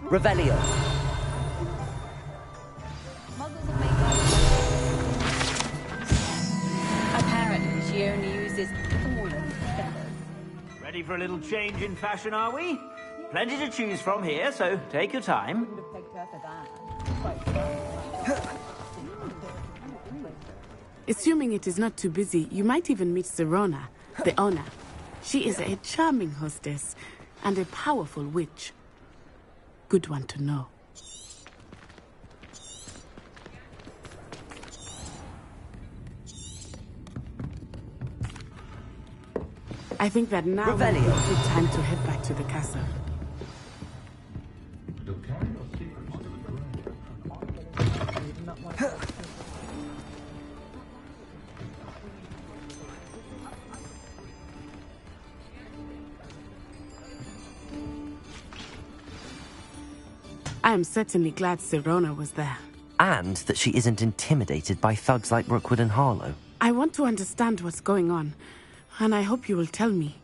Revelio. Apparently, she only uses fallen feathers. Ready for a little change in fashion, are we? Plenty to choose from here, so take your time. Assuming it is not too busy, you might even meet Sirona, the owner. She is a charming hostess and a powerful witch. Good one to know. I think that now would be a good time to head back to the castle. I am certainly glad Sirona was there. And that she isn't intimidated by thugs like Rookwood and Harlow. I want to understand what's going on, and I hope you will tell me.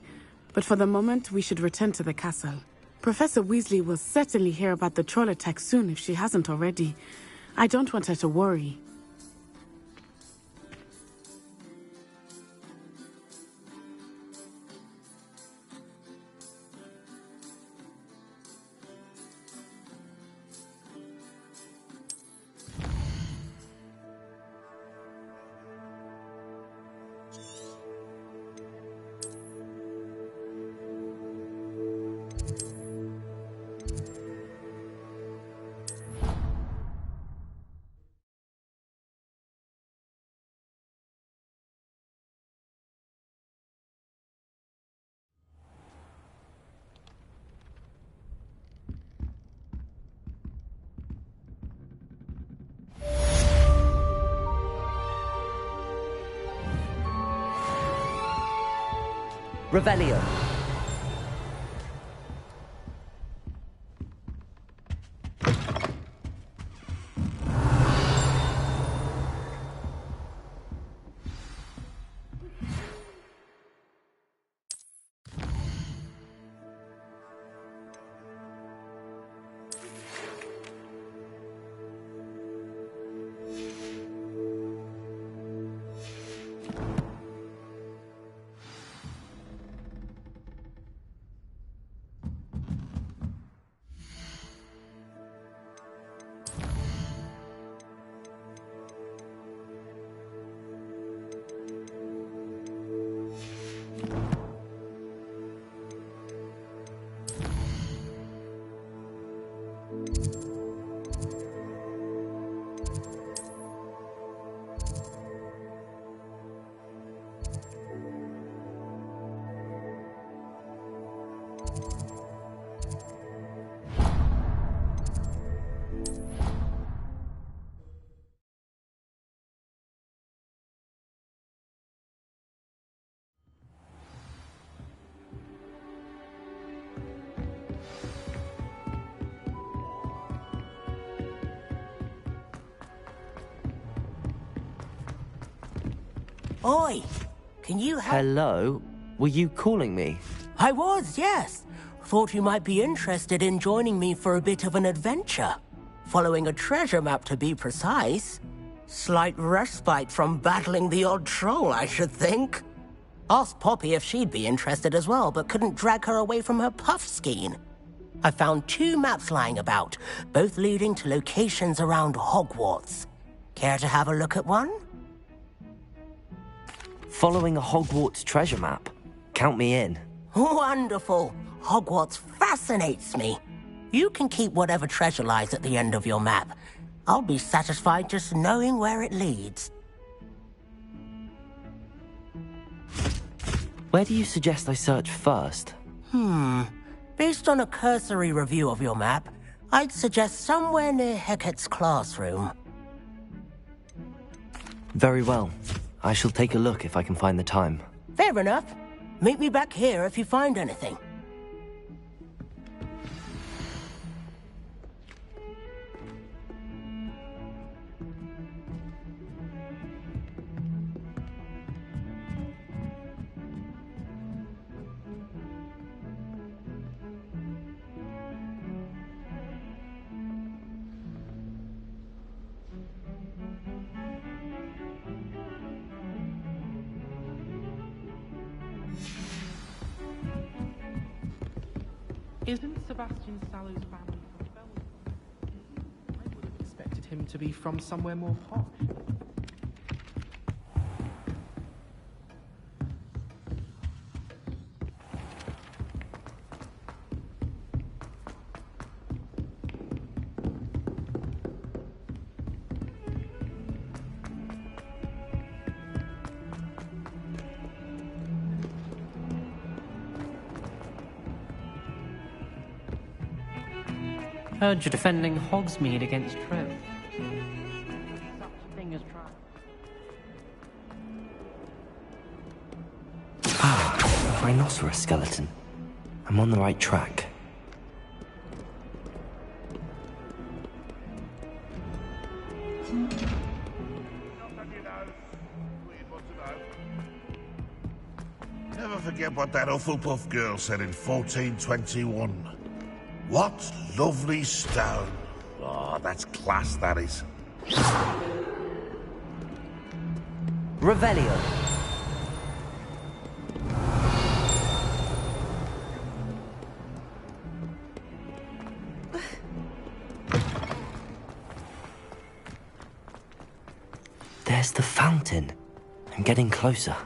But for the moment, we should return to the castle. Professor Weasley will certainly hear about the troll attack soon if she hasn't already. I don't want her to worry. Revelio. Oi! Can you help? Hello? Were you calling me? I was, yes. Thought you might be interested in joining me for a bit of an adventure. Following a treasure map, to be precise. Slight respite from battling the odd troll, I should think. Asked Poppy if she'd be interested as well, but couldn't drag her away from her puff skein. I found 2 maps lying about, both leading to locations around Hogwarts. Care to have a look at one? Following a Hogwarts treasure map? Count me in. Wonderful. Hogwarts fascinates me. You can keep whatever treasure lies at the end of your map. I'll be satisfied just knowing where it leads. Where do you suggest I search first? Based on a cursory review of your map, I'd suggest somewhere near Hecat's classroom. Very well. I shall take a look if I can find the time. Fair enough. Meet me back here if you find anything. Isn't Sebastian Sallow's family from Belgium? I would have expected him to be from somewhere more posh. Heard you're defending Hogsmeade against Trev. Such a thing as trial. Ah, a rhinoceros skeleton. I'm on the right track. Never forget what that Hufflepuff girl said in 1421. What lovely stone. Oh, that's class, that is. Revelio. There's the fountain. I'm getting closer.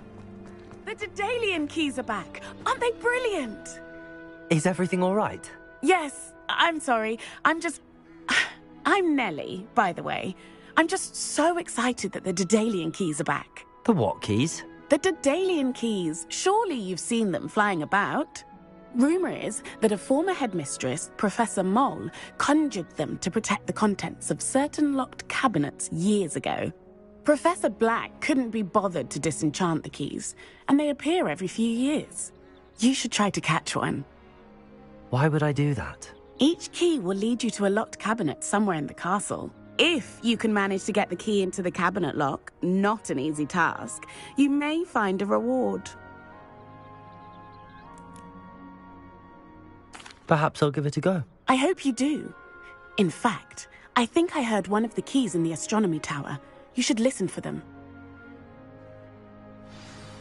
The Daedalian keys are back. Aren't they brilliant? Is everything all right? Yes, I'm sorry. I'm Nellie, by the way. I'm just so excited that the Daedalian keys are back. The what keys? The Daedalian keys. Surely you've seen them flying about. Rumour is that a former headmistress, Professor Moll, conjured them to protect the contents of certain locked cabinets years ago. Professor Black couldn't be bothered to disenchant the keys, and they appear every few years. You should try to catch one. Why would I do that? Each key will lead you to a locked cabinet somewhere in the castle. If you can manage to get the key into the cabinet lock, not an easy task, you may find a reward. Perhaps I'll give it a go. I hope you do. In fact, I think I heard one of the keys in the astronomy tower. You should listen for them.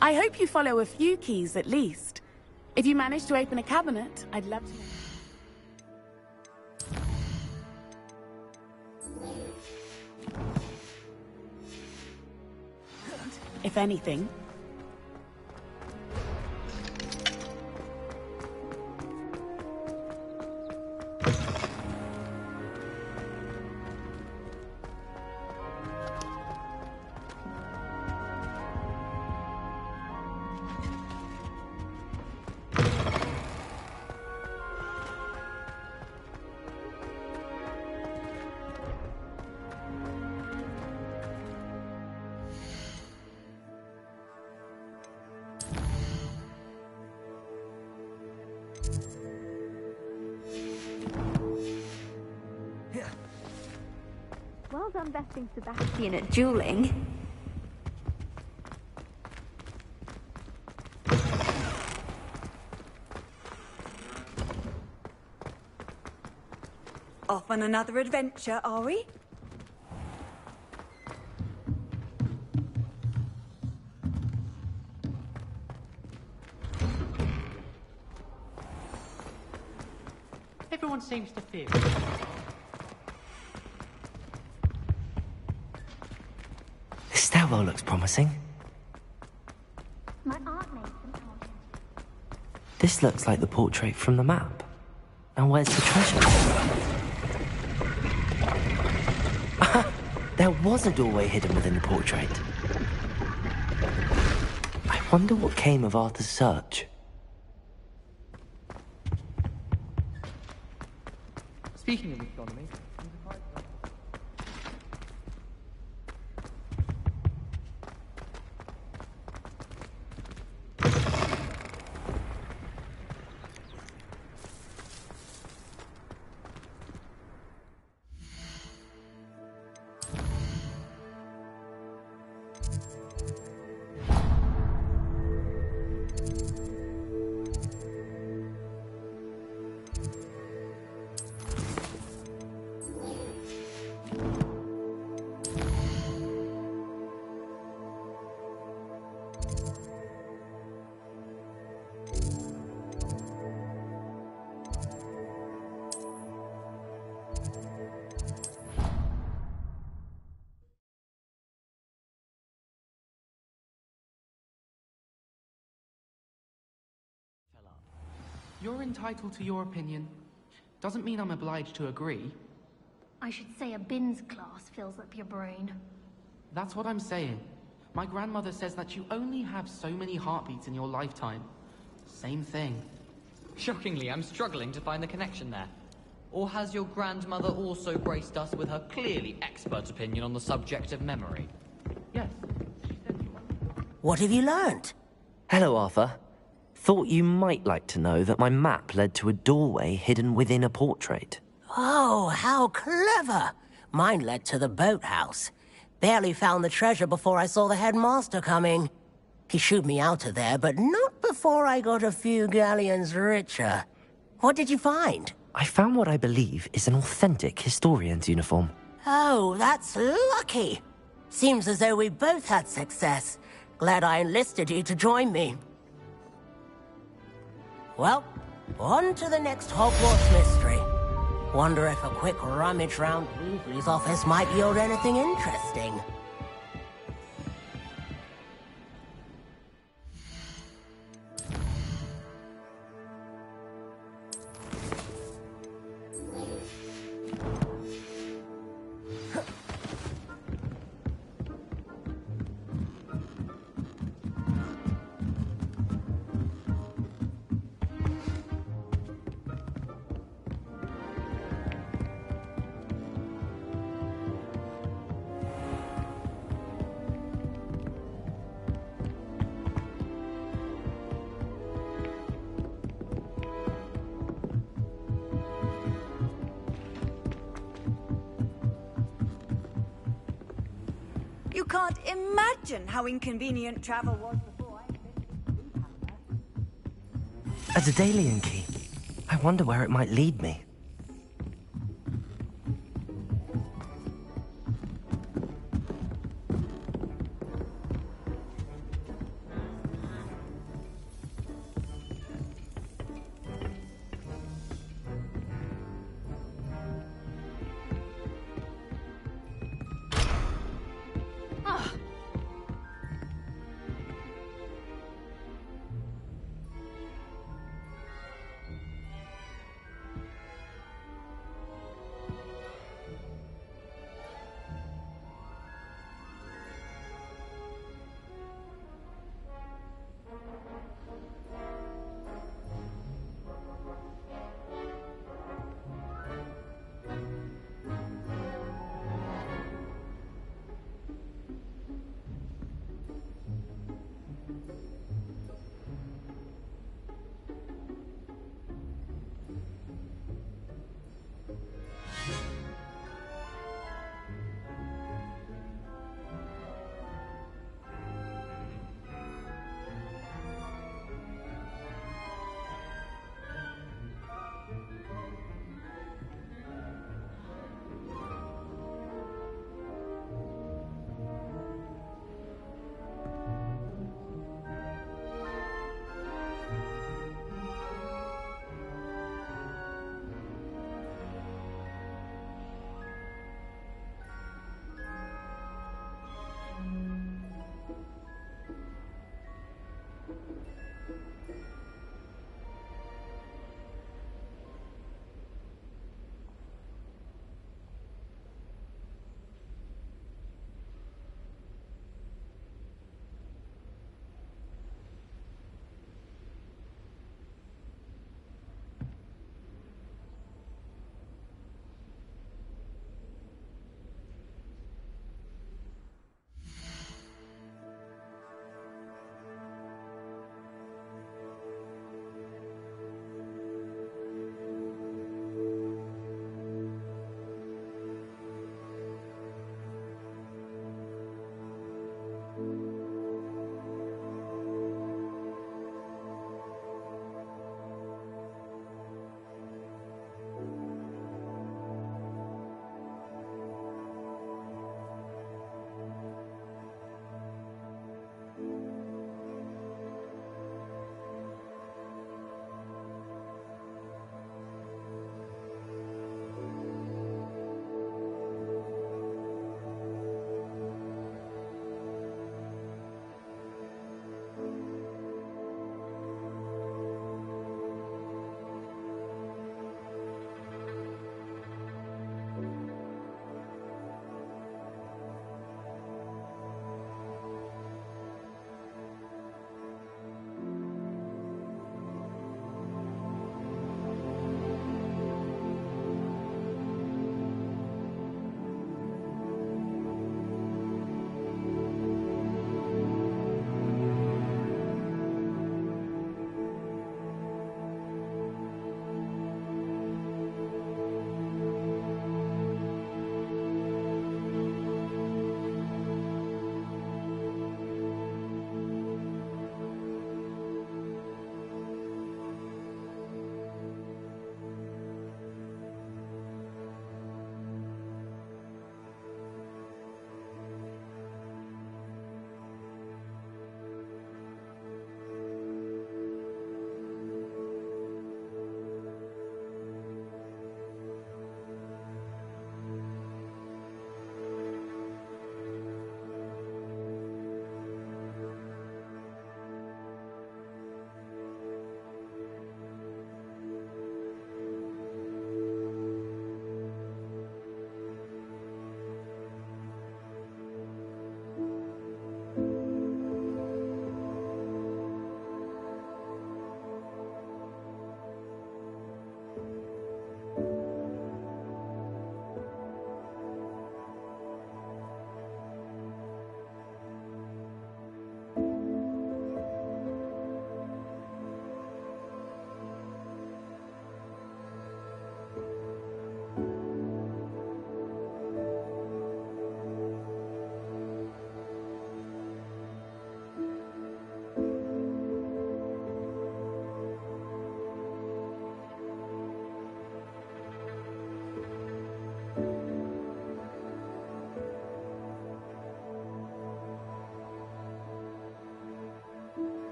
I hope you follow a few keys at least. If you manage to open a cabinet, I'd love to know. If anything. Well done besting Sebastian at dueling. Off on another adventure, are we? Everyone seems to fear. This stairwell looks promising. My aunt made some art. This looks like the portrait from the map. Now where's the treasure? There was a doorway hidden within the portrait. I wonder what came of Arthur's search. Speaking of astronomy, You're entitled to your opinion. Doesn't mean I'm obliged to agree. I should say a bins class fills up your brain. That's what I'm saying. My grandmother says that you only have so many heartbeats in your lifetime. Same thing. Shockingly, I'm struggling to find the connection there. Or has your grandmother also graced us with her clearly expert opinion on the subject of memory? Yes. What have you learnt? Hello, Arthur. Thought you might like to know that my map led to a doorway hidden within a portrait. Oh, how clever! Mine led to the boathouse. Barely found the treasure before I saw the headmaster coming. He shooed me out of there, but not before I got a few galleons richer. What did you find? I found what I believe is an authentic historian's uniform. Oh, that's lucky. Seems as though we both had success. Glad I enlisted you to join me. Well, on to the next Hogwarts mystery. Wonder if a quick rummage round Weasley's office might yield anything interesting. You can't imagine how inconvenient travel was before I A Daedalian key. I wonder where it might lead me.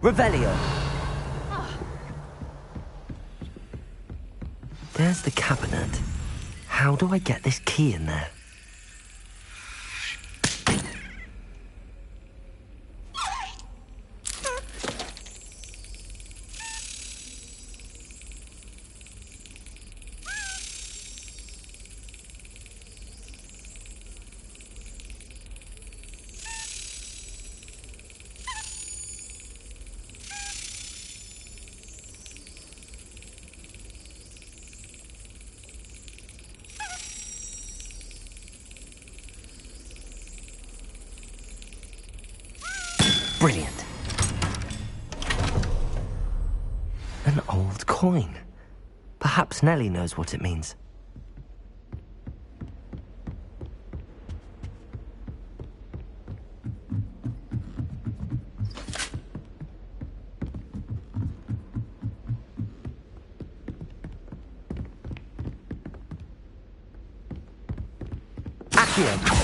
Revelio! There's the cabinet. How do I get this key in there? Brilliant. An old coin. Perhaps Nellie knows what it means. Accio!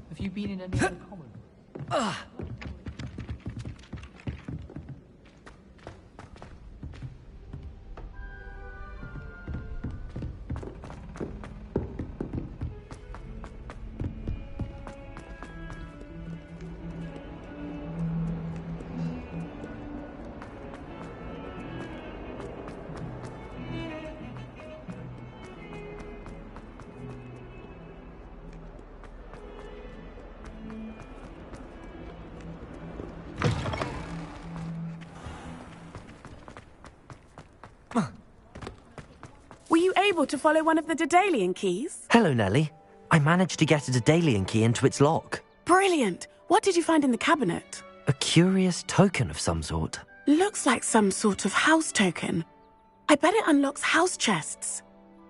Have you been in any other common? Were you able to follow one of the Daedalian keys? Hello, Nellie. I managed to get a Daedalian key into its lock. Brilliant! What did you find in the cabinet? A curious token of some sort. Looks like some sort of house token. I bet it unlocks house chests.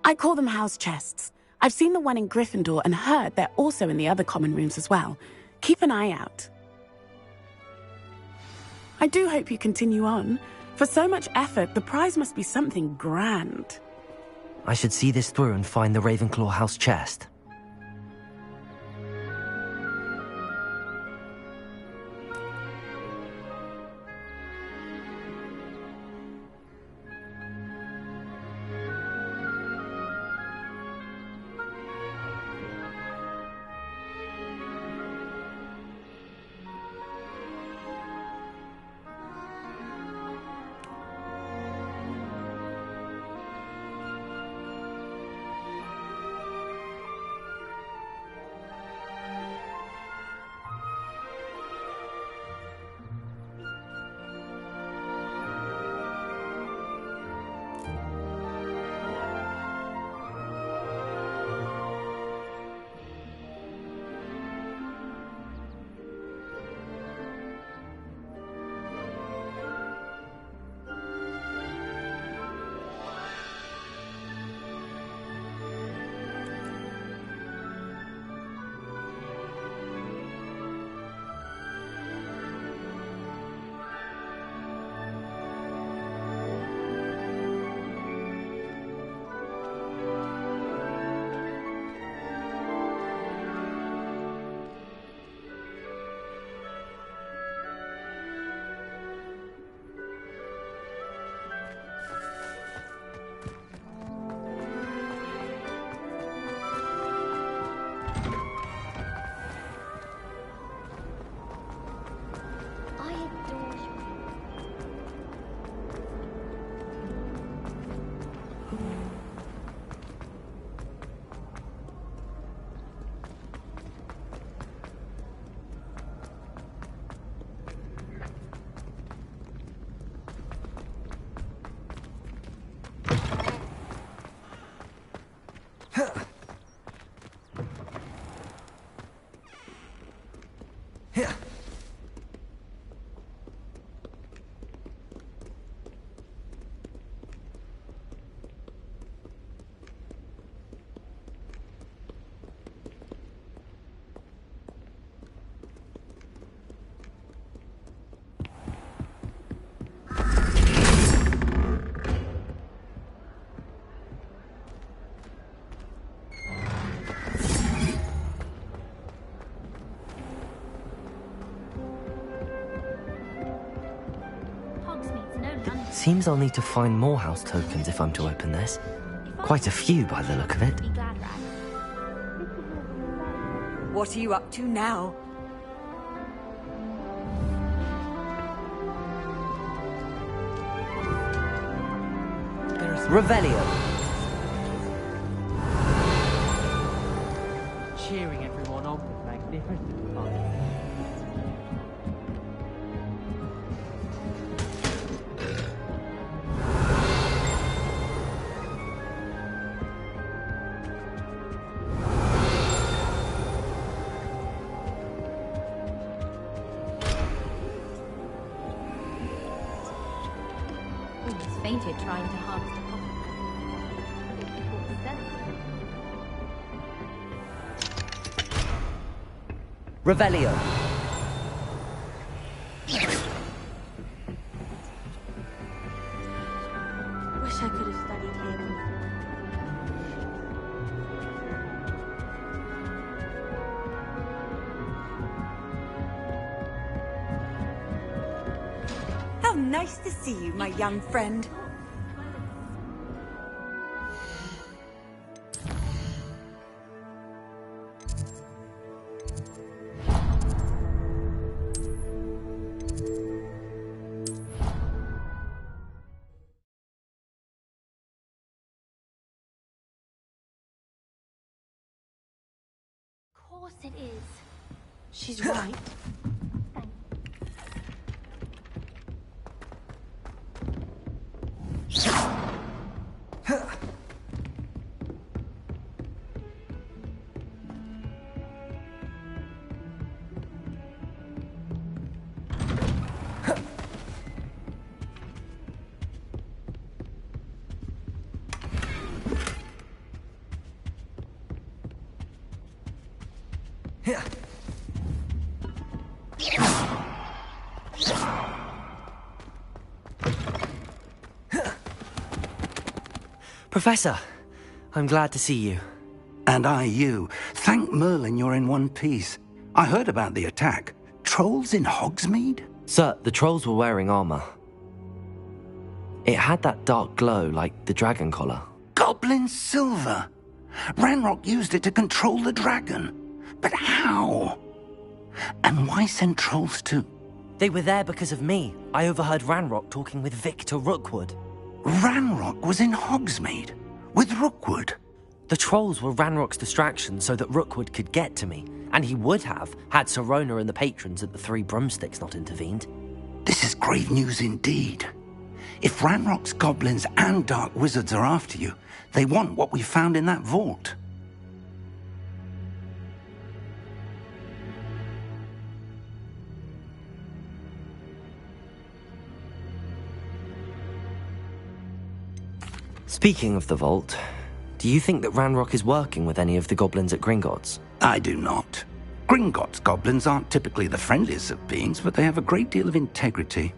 I call them house chests. I've seen the one in Gryffindor and heard they're also in the other common rooms as well. Keep an eye out. I do hope you continue on. For so much effort, the prize must be something grand. I should see this through and find the Ravenclaw house chest. Seems I'll need to find more house tokens if I'm to open this. Quite a few by the look of it. What are you up to now? Revelio. Cheering everyone on with magnificent fun. Almost fainted trying to harvest a coffin. Revelio. Wish I could have studied here before. How nice to see you, my young friend. Of course it is. She's right. Professor, I'm glad to see you. And I you. Thank Merlin you're in one piece. I heard about the attack. Trolls in Hogsmeade? Sir, the trolls were wearing armor. It had that dark glow like the dragon collar. Goblin silver! Ranrock used it to control the dragon. But how? And why send trolls too? They were there because of me. I overheard Ranrock talking with Victor Rookwood. Ranrock was in Hogsmeade? With Rookwood? The trolls were Ranrock's distraction so that Rookwood could get to me. And he would have, had Sirona and the patrons at the Three Broomsticks not intervened. This is grave news indeed. If Ranrock's goblins and dark wizards are after you, they want what we found in that vault. Speaking of the vault, do you think that Ranrock is working with any of the goblins at Gringotts? I do not. Gringotts goblins aren't typically the friendliest of beings, but they have a great deal of integrity.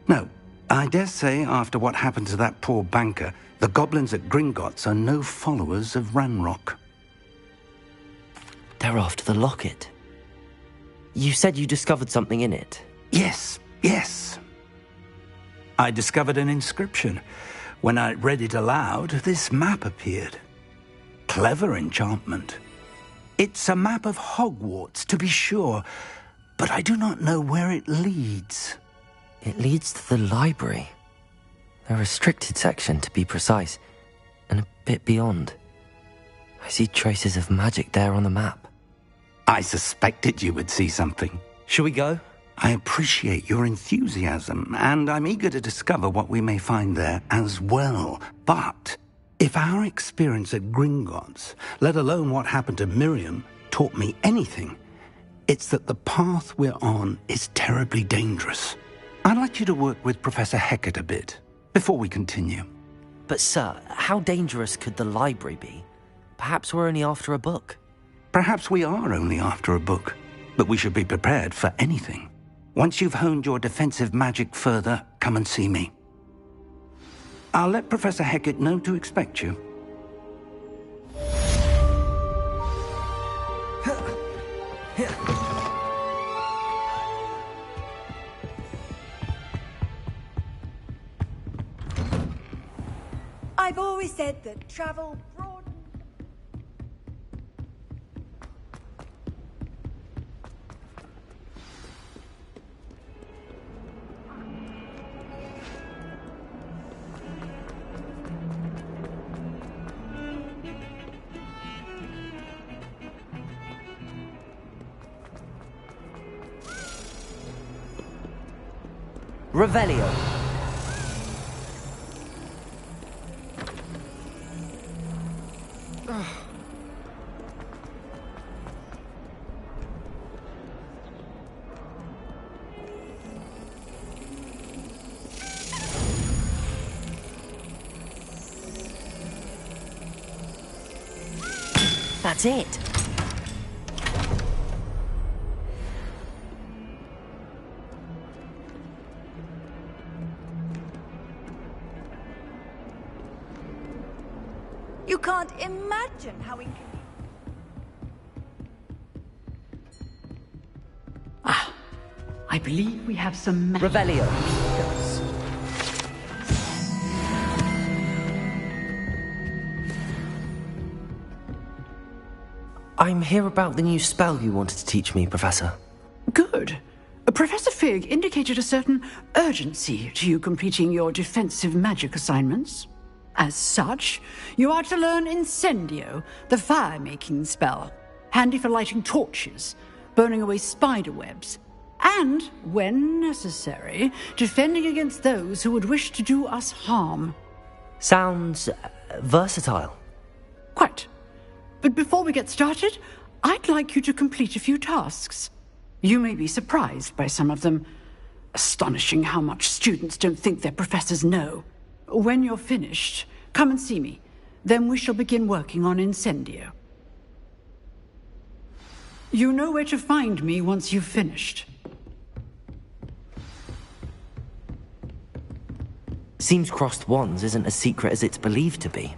No, I dare say after what happened to that poor banker, the goblins at Gringotts are no followers of Ranrock. They're after the locket. You said you discovered something in it. Yes. I discovered an inscription. When I read it aloud, this map appeared. Clever enchantment. It's a map of Hogwarts, to be sure, but I do not know where it leads. It leads to the library. The restricted section, to be precise, and a bit beyond. I see traces of magic there on the map. I suspected you would see something. Shall we go? I appreciate your enthusiasm, and I'm eager to discover what we may find there as well. But if our experience at Gringotts, let alone what happened to Miriam, taught me anything, it's that the path we're on is terribly dangerous. I'd like you to work with Professor Hecat a bit before we continue. But sir, how dangerous could the library be? Perhaps we're only after a book. Perhaps we are only after a book, but we should be prepared for anything. Once you've honed your defensive magic further, come and see me. I'll let Professor Hecat know to expect you. said that travel broad... Revelio. That's it. You can't imagine how inconvenient... I believe we have some... Revelio. I'm here about the new spell you wanted to teach me, Professor. Good. Professor Fig indicated a certain urgency to you completing your defensive magic assignments. As such, you are to learn Incendio, the fire-making spell, handy for lighting torches, burning away spider webs, and, when necessary, defending against those who would wish to do us harm. Sounds versatile. Quite. But before we get started, I'd like you to complete a few tasks. You may be surprised by some of them. Astonishing how much students don't think their professors know. When you're finished, come and see me. Then we shall begin working on Incendio. You know where to find me once you've finished. Seems crossed wands isn't as secret as it's believed to be.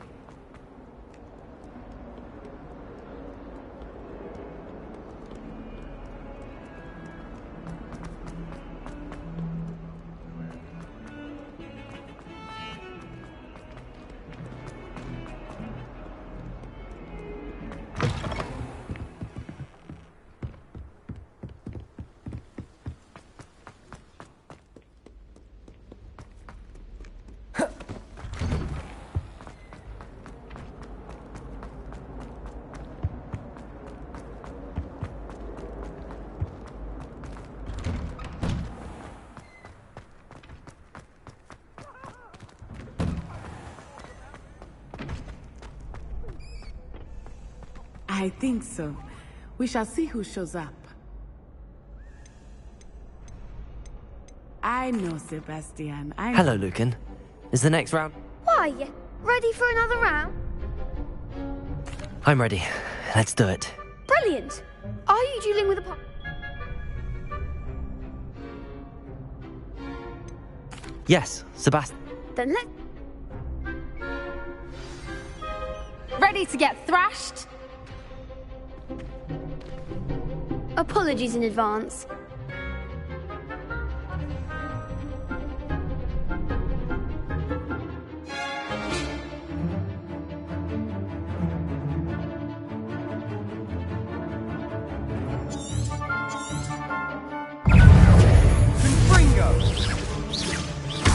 I think so. We shall see who shows up. I know, Sebastian. Hello, Lucan. Is the next round... Why? Ready for another round? I'm ready. Let's do it. Brilliant! Are you dealing with a... Yes, Sebastian. Then let... Ready to get thrashed? Apologies in advance.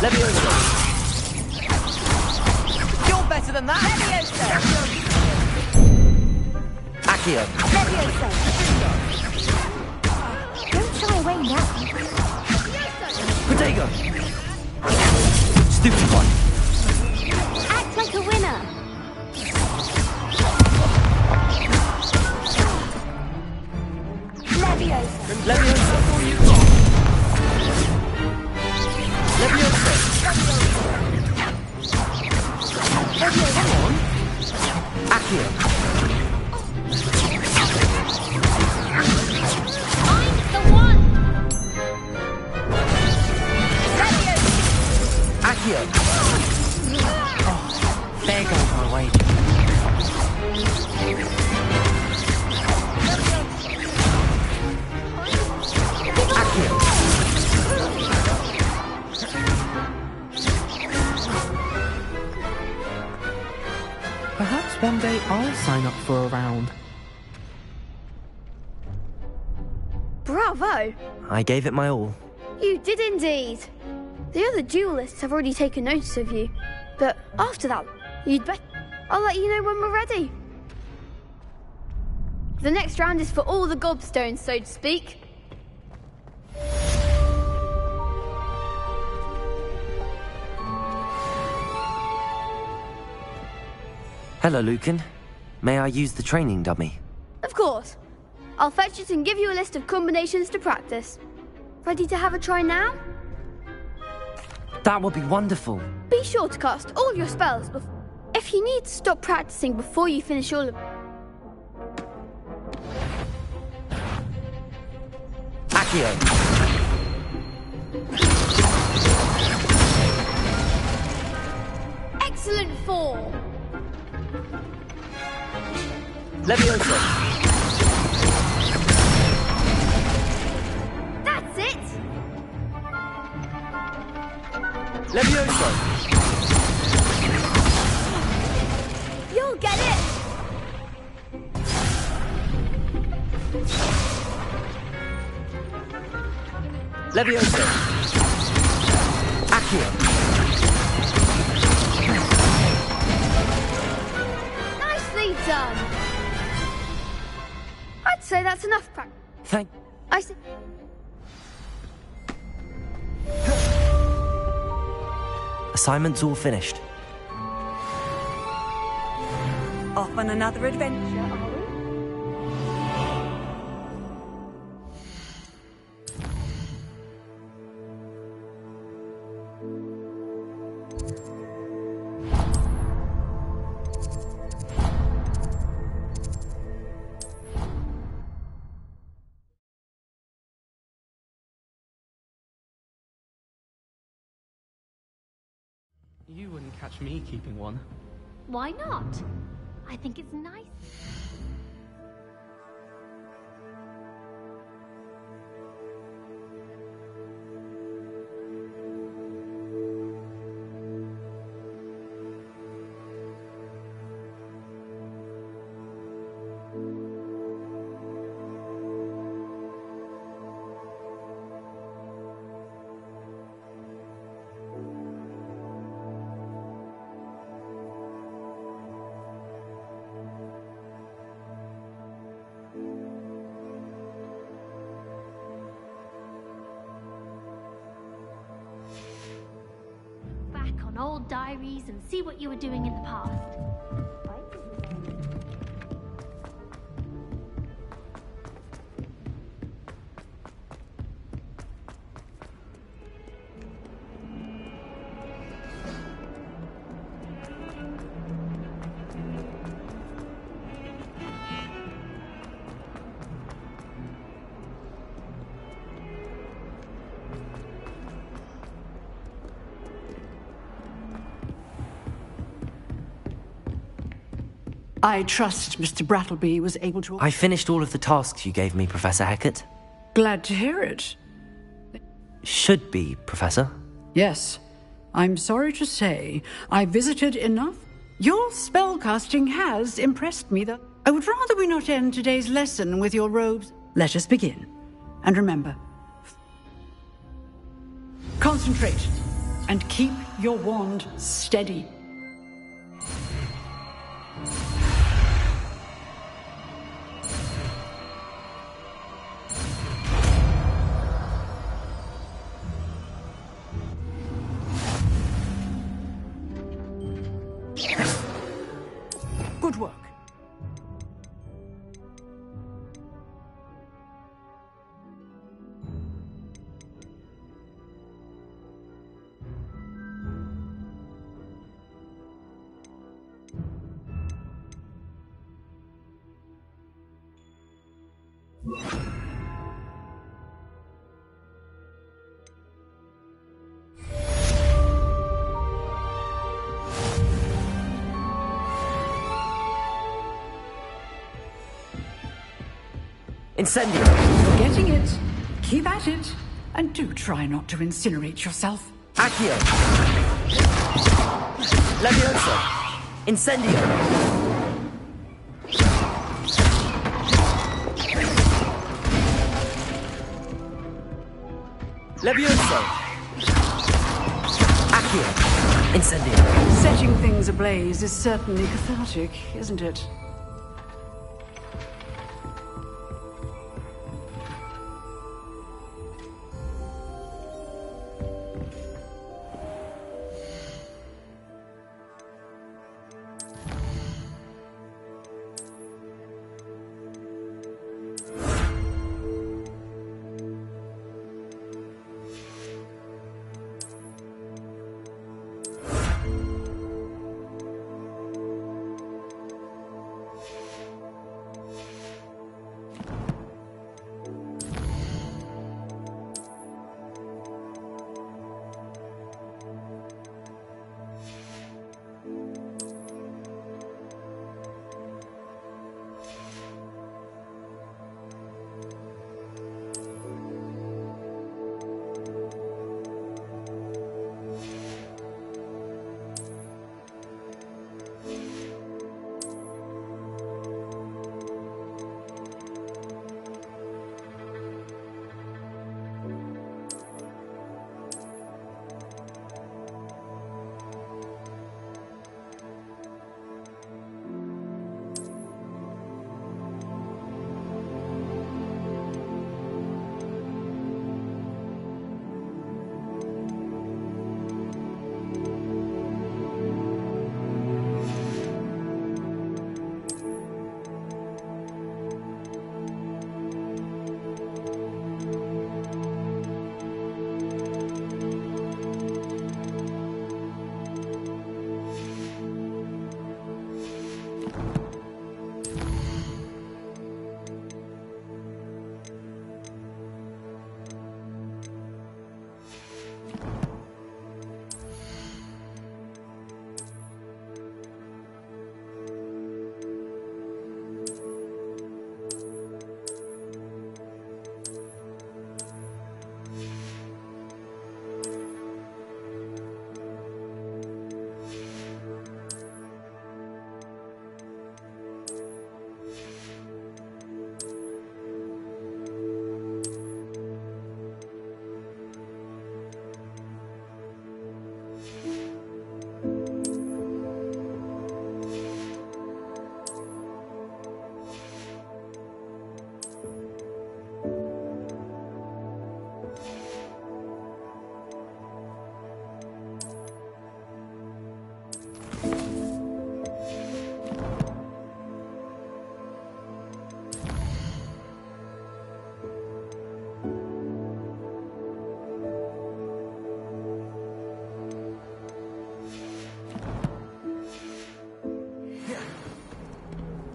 Levioso! You're better than that! Levioso! Accio! Levioso! Don't shy away now. Protego! Stupid one! Act like a winner! Levioso! Levioso! Levioso! Come on! Accio! I'm the one! Accio! Oh, there goes my wage. Accio! Bravo! I gave it my all. You did indeed. The other duelists have already taken notice of you. But after that, you'd bet. I'll let you know when we're ready. The next round is for all the gobstones, so to speak. Hello, Lucan. May I use the training dummy? Of course. I'll fetch it and give you a list of combinations to practice. Ready to have a try now? That would be wonderful. Be sure to cast all your spells before. If you need to stop practicing before you finish all of Accio. Excellent form. Leviosa. That's it. Leviosa. You'll get it. Leviosa. Accio. Nicely done. I'd say that's enough practice. Thank. I see. Assignment's all finished. Off on another adventure, are we? You wouldn't catch me keeping one. Why not? I think it's nice. Back on old diaries and see what you were doing in the past. I trust Mr. Brattleby was able to... I finished all of the tasks you gave me, Professor Hecat. Glad to hear it. Should be, Professor. Yes. I'm sorry to say, I visited enough. Your spellcasting has impressed me, though. I would rather we not end today's lesson with your robes. Let us begin. And remember, concentrate and keep your wand steady. Good work. Incendio! You're getting it. Keep at it. And do try not to incinerate yourself. Accio! Leviosa! Incendio! Levioso! Accio! Incendio! Setting things ablaze is certainly cathartic, isn't it?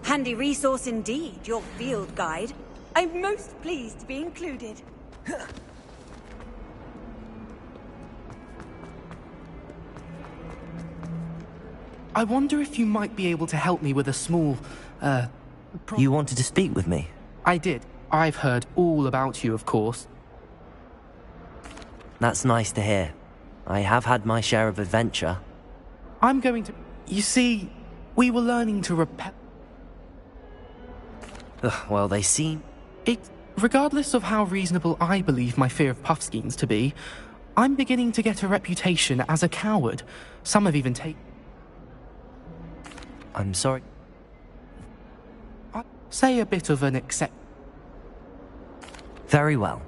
Handy resource indeed, your field guide. I'm most pleased to be included. I wonder if you might be able to help me with a small, You wanted to speak with me? I did. I've heard all about you, of course. That's nice to hear. I have had my share of adventure. I'm going to... You see, we were learning to repel... Well, they seem... Regardless of how reasonable I believe my fear of Puffskeins to be, I'm beginning to get a reputation as a coward. Some have even taken... I'm sorry. I'd say a bit of an accept... Very well.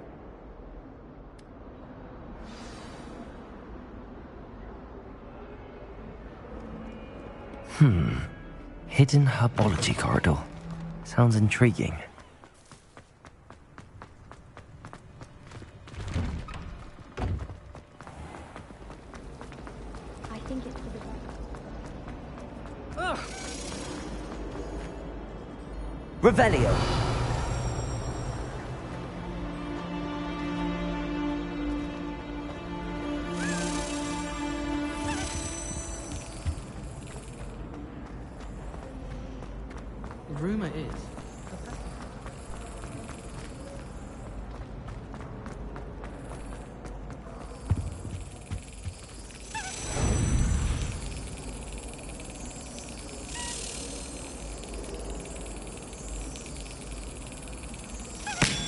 Hidden herbology corridor. Sounds intriguing. I think it's for the best. Revelio. Rumor is...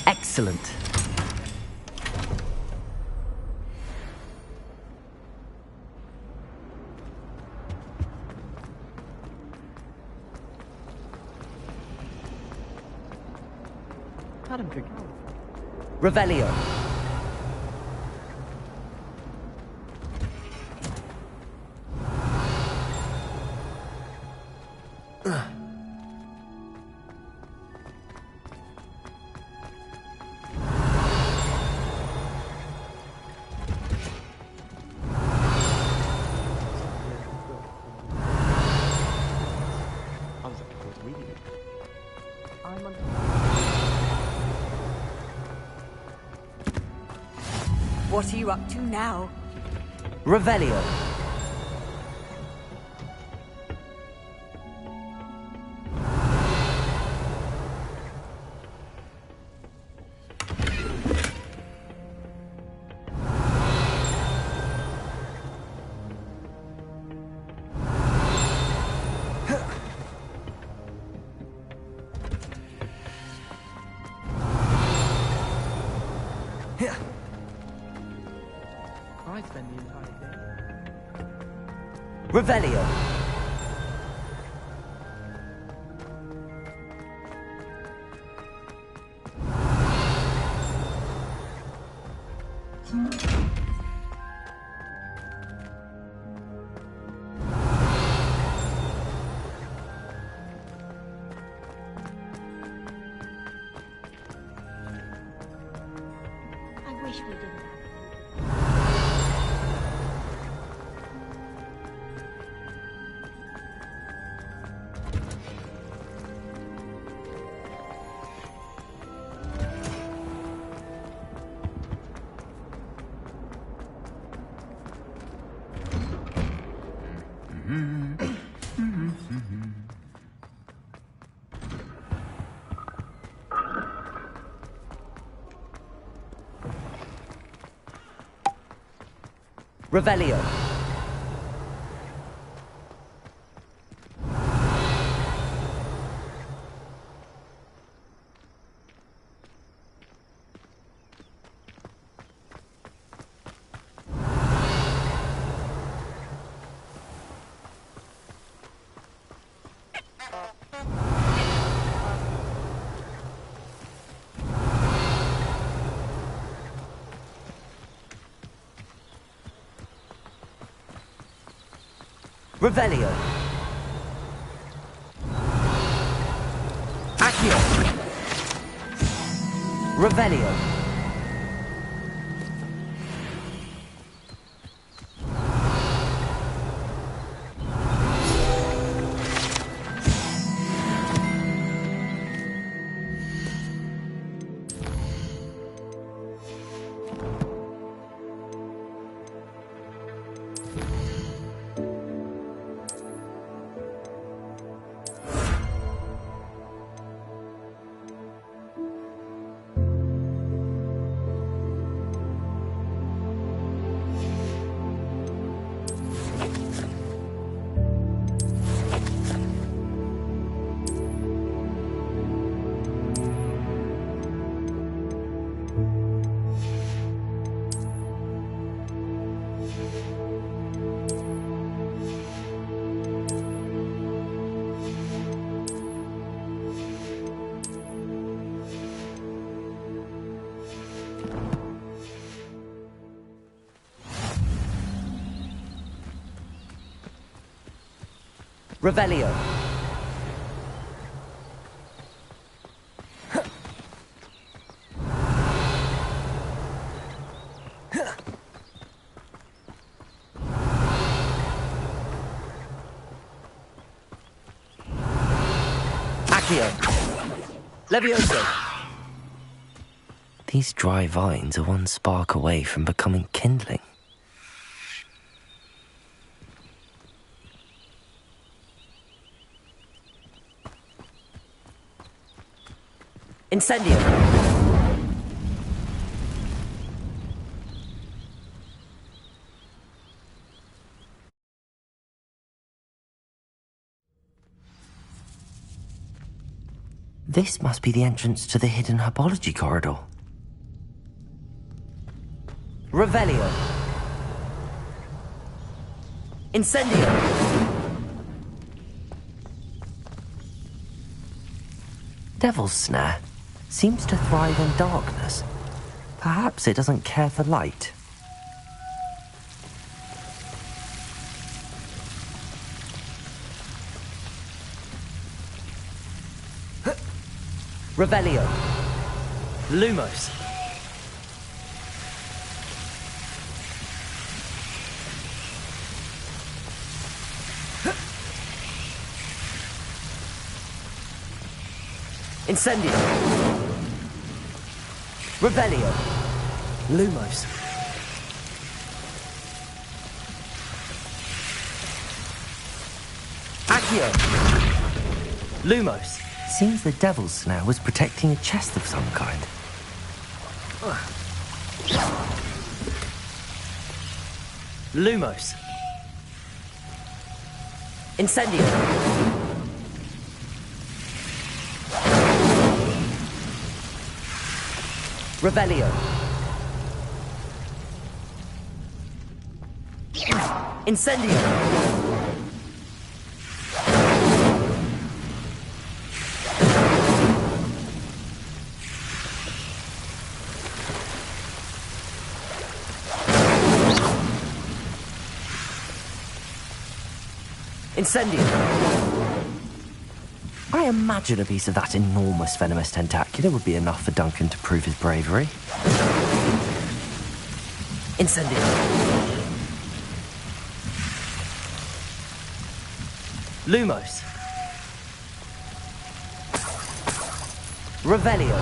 Excellent. had him drink. Revelio. What are you up to now? Revelio. I spend the entire day. Revelio. I wish we didn't. Revelio. Revelio. Accio. Revelio. Revelio. Accio. Levioso. These dry vines are one spark away from becoming kindling. Incendio. This must be the entrance to the hidden herbology corridor. Revelio. Incendio. Devil's Snare. seems to thrive in darkness. Perhaps it doesn't care for light. Revelio. Lumos. Incendio. Revelio. Lumos. Accio. Lumos. Seems the Devil's Snare was protecting a chest of some kind. Lumos. Incendio. Revelio. Incendio. Incendio. I imagine a piece of that enormous venomous tentacular would be enough for Duncan to prove his bravery. Incendio. Lumos. Revelio.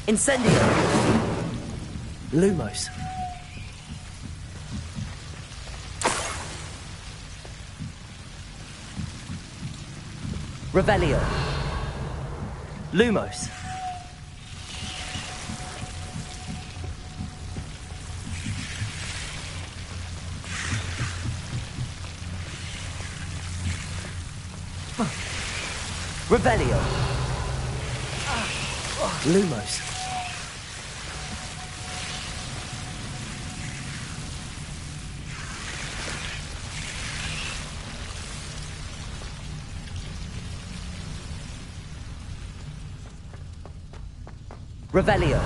Incendio. Lumos. Revelio. Lumos. Revelio. Lumos. Revelio.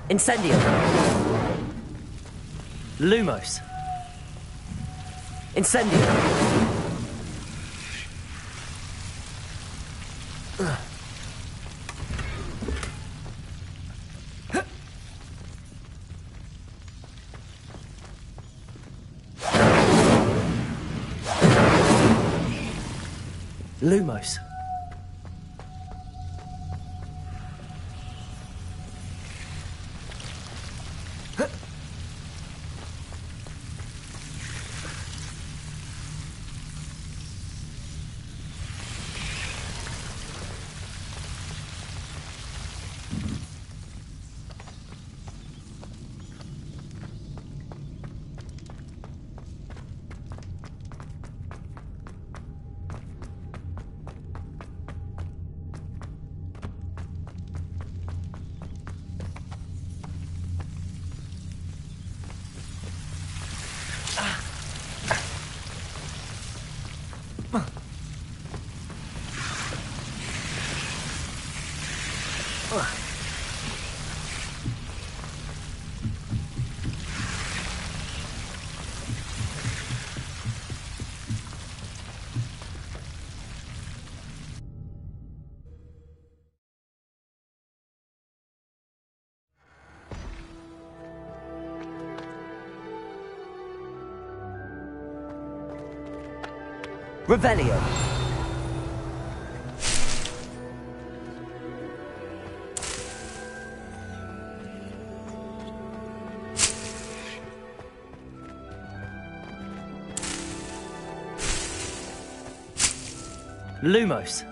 Incendio. Lumos. Incendio. Lumos. Revelio. Lumos.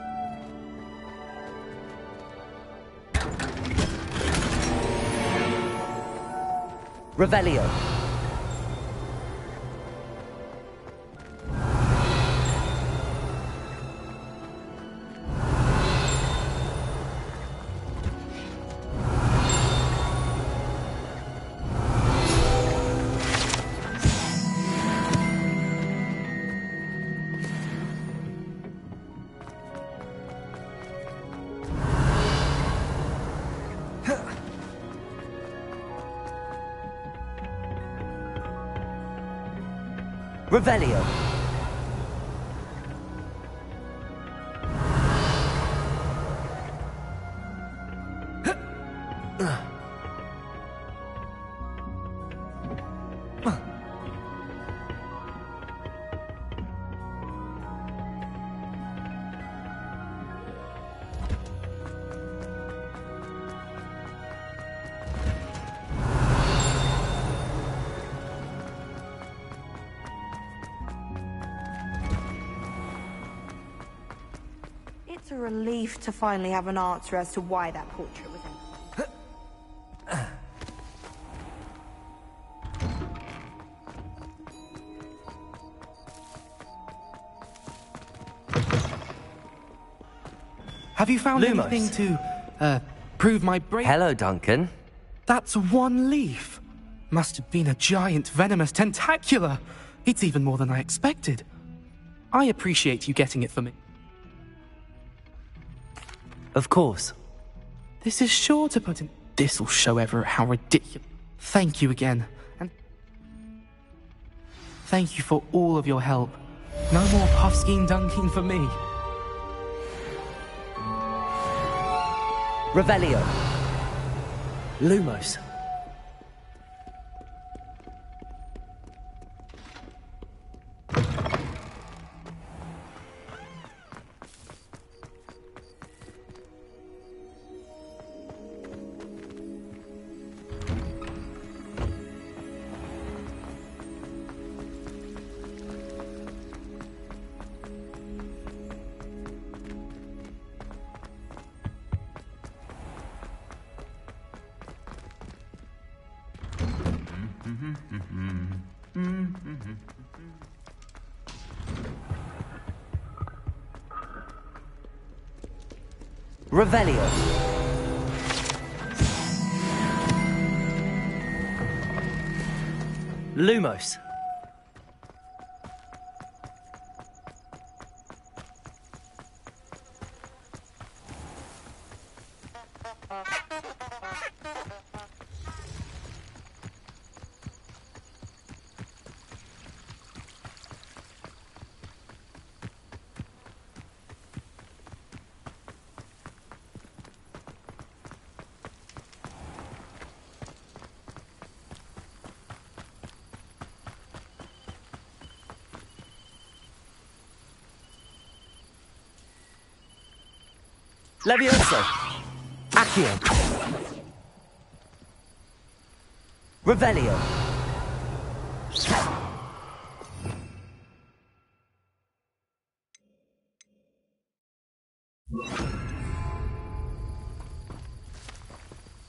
Revelio. Revelio. It's a relief to finally have an answer as to why that portrait was in. Have you found Lumos. anything to, prove my brain? Hello, Duncan. That's one leaf. Must have been a giant venomous tentacula. It's even more than I expected. I appreciate you getting it for me. Of course. This is sure to put in... This'll show Everett how ridiculous... Thank you again, and... Thank you for all of your help. No more Puffskein dunking for me. Revelio. Lumos. Revelio. Lumos. Levioso. Accio. Revelio.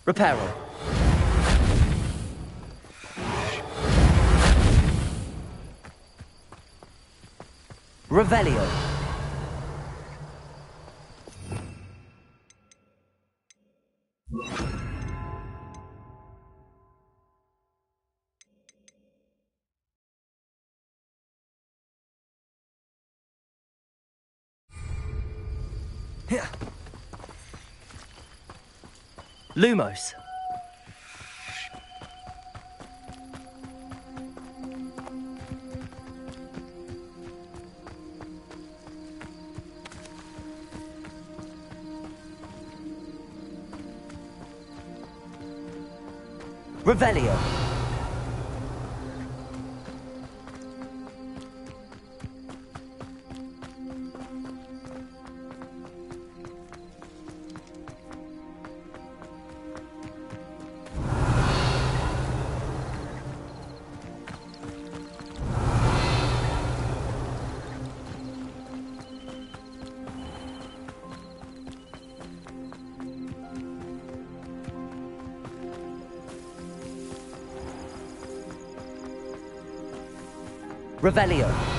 Reparo. Revelio. Lumos. Revelio. Revelio.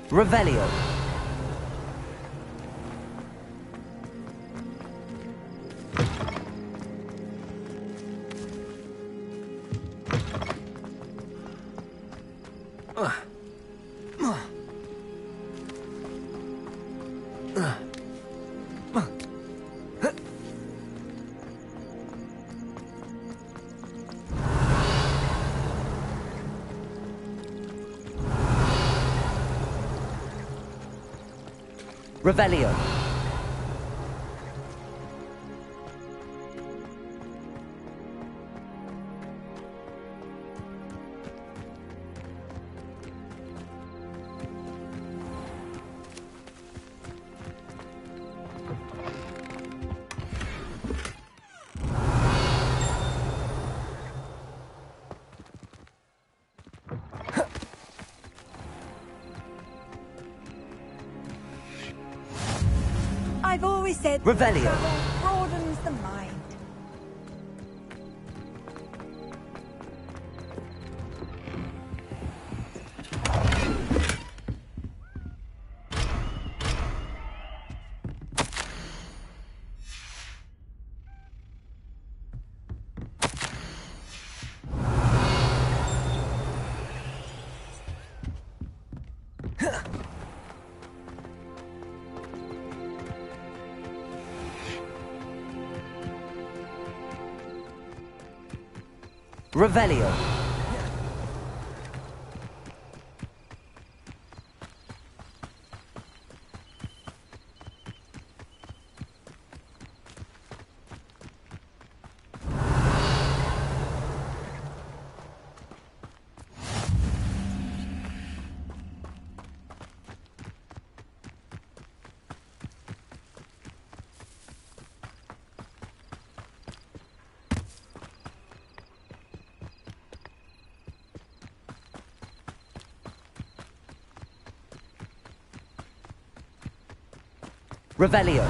Revelio. Revelio. I've always said Revelio. travel broadens the mind. Revelio. Revelio.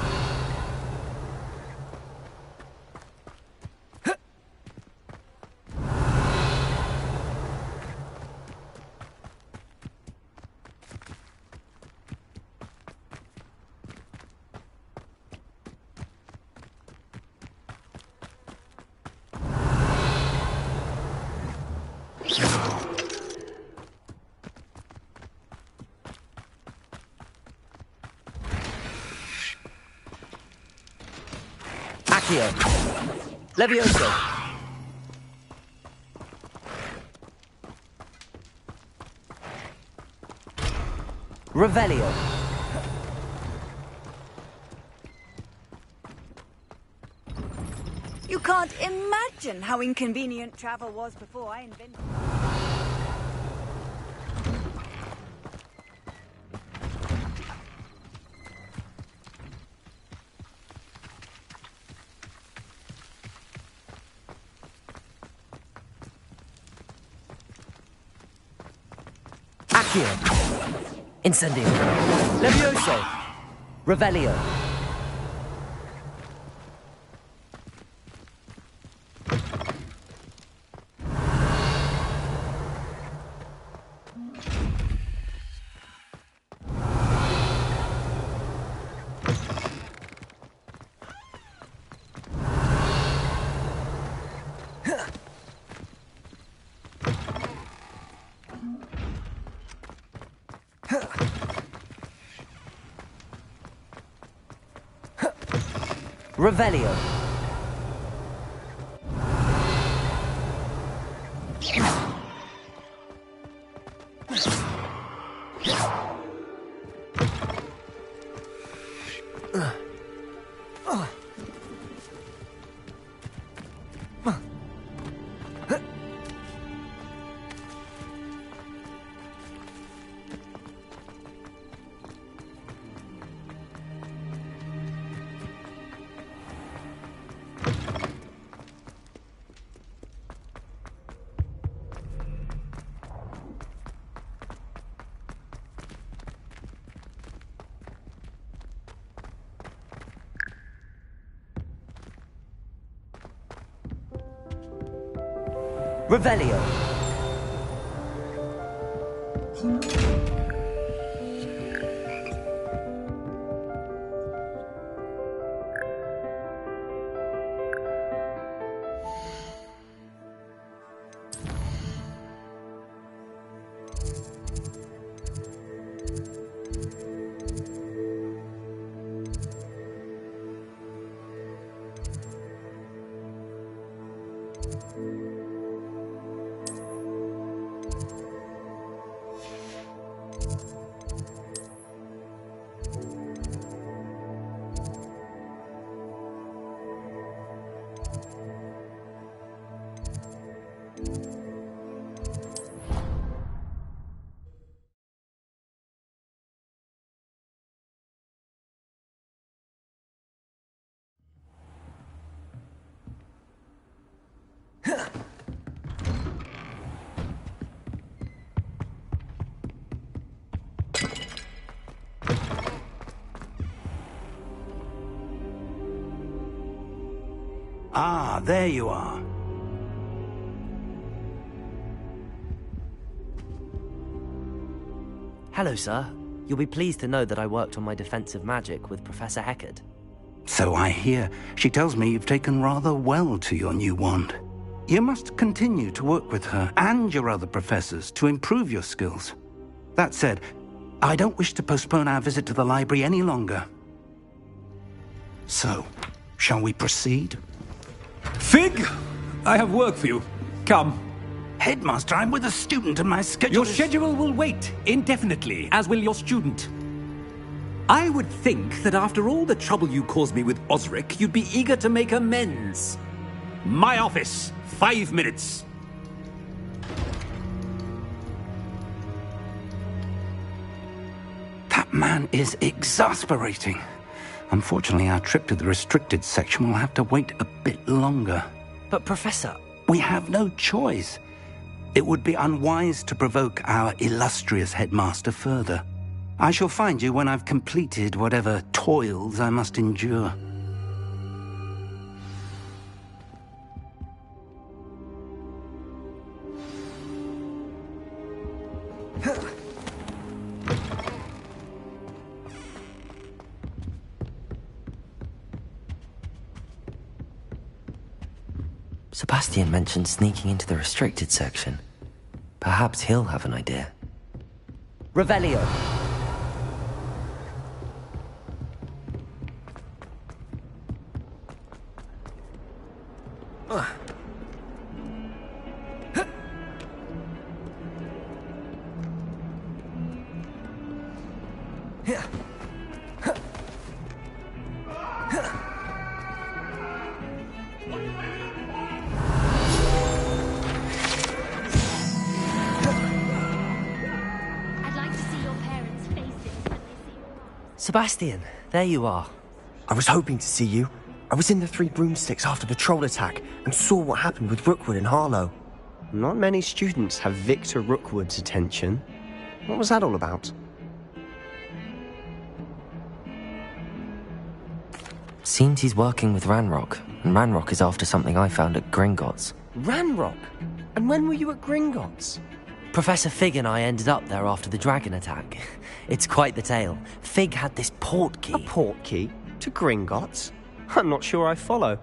Accio. Levioso. Revelio. You can't imagine how inconvenient travel was before I invented it. Accio. Incendio. Levioso. Revelio. Revelio. Revelio. Ah, there you are. Hello, sir. You'll be pleased to know that I worked on my defensive magic with Professor Heckard. So I hear. She tells me you've taken rather well to your new wand. You must continue to work with her and your other professors to improve your skills. That said, I don't wish to postpone our visit to the library any longer. So, shall we proceed? Fig! I have work for you. Come. Headmaster, I'm with a student and my schedule Your schedule will wait indefinitely, as will your student. I would think that after all the trouble you caused me with Osric, you'd be eager to make amends. My office, 5 minutes. That man is exasperating. Unfortunately, our trip to the restricted section will have to wait a bit longer. But, Professor... We have no choice. It would be unwise to provoke our illustrious headmaster further. I shall find you when I've completed whatever toils I must endure. Sebastian mentioned sneaking into the restricted section. Perhaps he'll have an idea. Revelio. Sebastian, there you are. I was hoping to see you. I was in the Three Broomsticks after the troll attack and saw what happened with Rookwood and Harlow. Not many students have Victor Rookwood's attention. What was that all about? Seems he's working with Ranrock, and Ranrock is after something I found at Gringotts. Ranrock? And when were you at Gringotts? Professor Fig and I ended up there after the dragon attack. It's quite the tale. Fig had this port key. A port key? To Gringotts? I'm not sure I follow.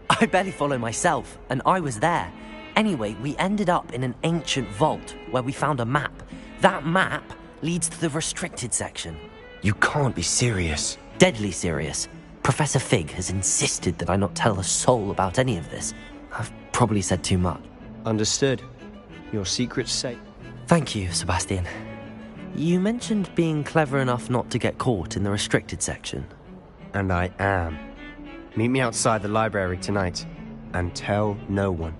I barely follow myself, and I was there. Anyway, we ended up in an ancient vault where we found a map. That map leads to the restricted section. You can't be serious. Deadly serious. Professor Fig has insisted that I not tell a soul about any of this. I've probably said too much. Understood. Your secret's safe. Thank you, Sebastian. You mentioned being clever enough not to get caught in the restricted section. And I am. Meet me outside the library tonight, and tell no one.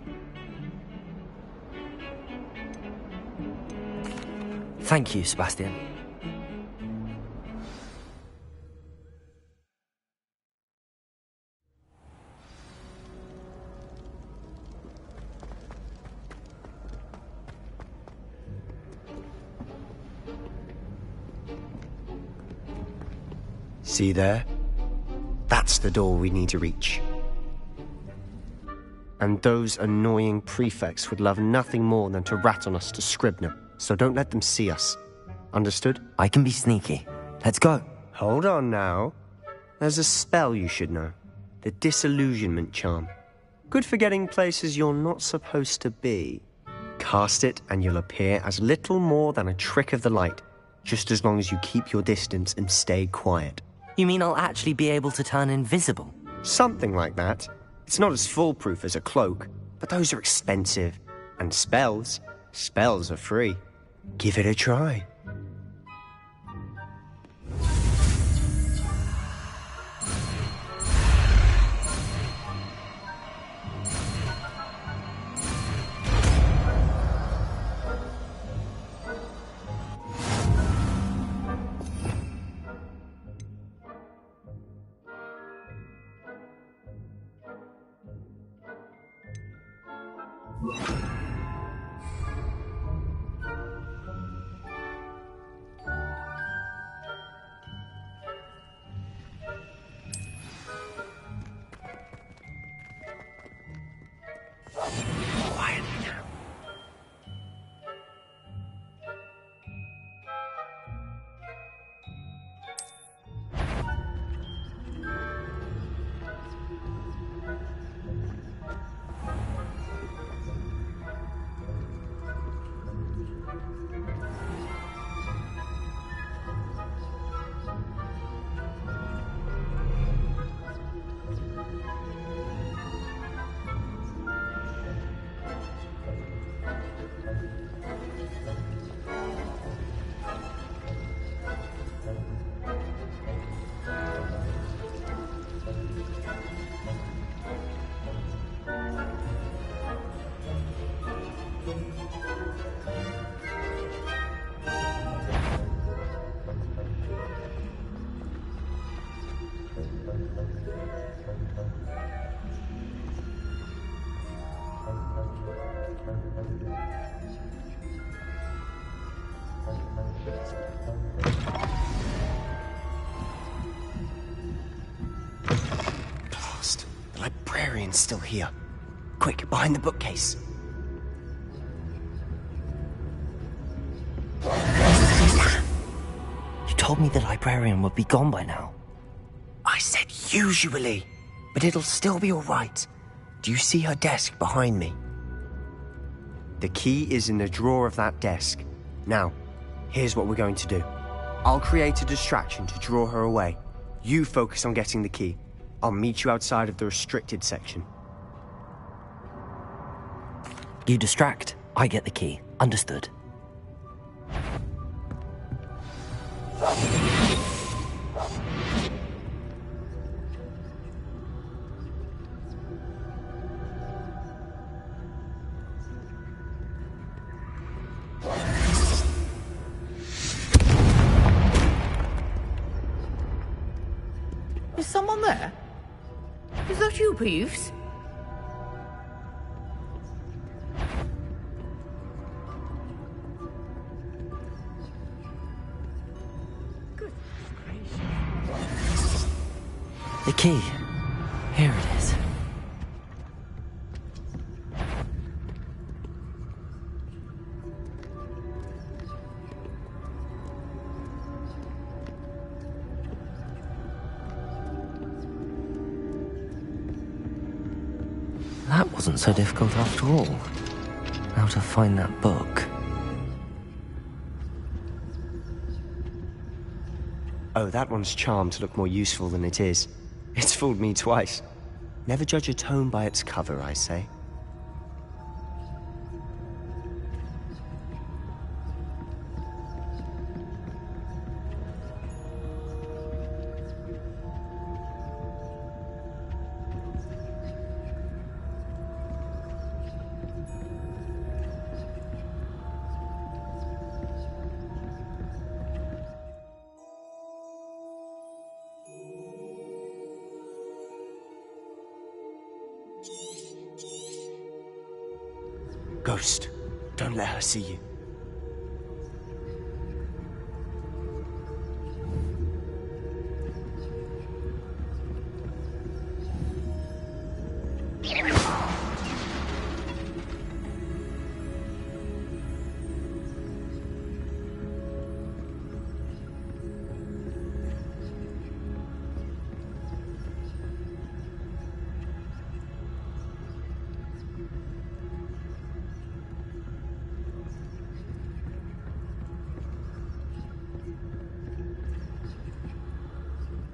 Thank you, Sebastian. See there? That's the door we need to reach. And those annoying prefects would love nothing more than to rat on us to Scribner, so don't let them see us. Understood? I can be sneaky. Let's go. Hold on now. There's a spell you should know. The Disillusionment Charm. Good for getting places you're not supposed to be. Cast it and you'll appear as little more than a trick of the light, just as long as you keep your distance and stay quiet. You mean I'll actually be able to turn invisible? Something like that. It's not as foolproof as a cloak, but those are expensive. And spells are free. Give it a try. Still here. Quick, behind the bookcase. You told me the librarian would be gone by now. I said usually, but it'll still be all right. Do you see her desk behind me? The key is in the drawer of that desk. Now, here's what we're going to do. I'll create a distraction to draw her away. You focus on getting the key. I'll meet you outside of the restricted section. You distract, I get the key. Understood. Is someone there? Is that you, Peeves? The key. Here it is. That wasn't so difficult after all. Now to find that book. Oh, that one's charmed to look more useful than it is. It's fooled me twice. Never judge a tome by its cover, I say. Ghost, don't let her see you.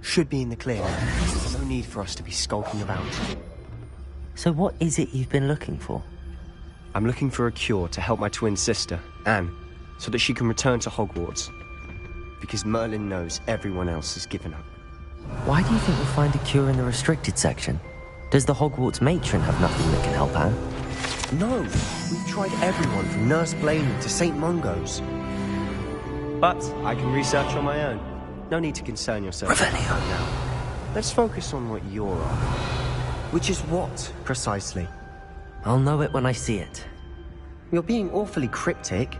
Should be in the clear. No need for us to be skulking about. So what is it you've been looking for? I'm looking for a cure to help my twin sister, Anne, so that she can return to Hogwarts. Because Merlin knows everyone else has given up. Why do you think we'll find a cure in the restricted section? Does the Hogwarts matron have nothing that can help Anne? No, we've tried everyone from Nurse Blainey to St. Mungo's. But I can research on my own. No need to concern yourself Revelio. now. Let's focus on what you're on. Which is what, precisely? I'll know it when I see it. You're being awfully cryptic.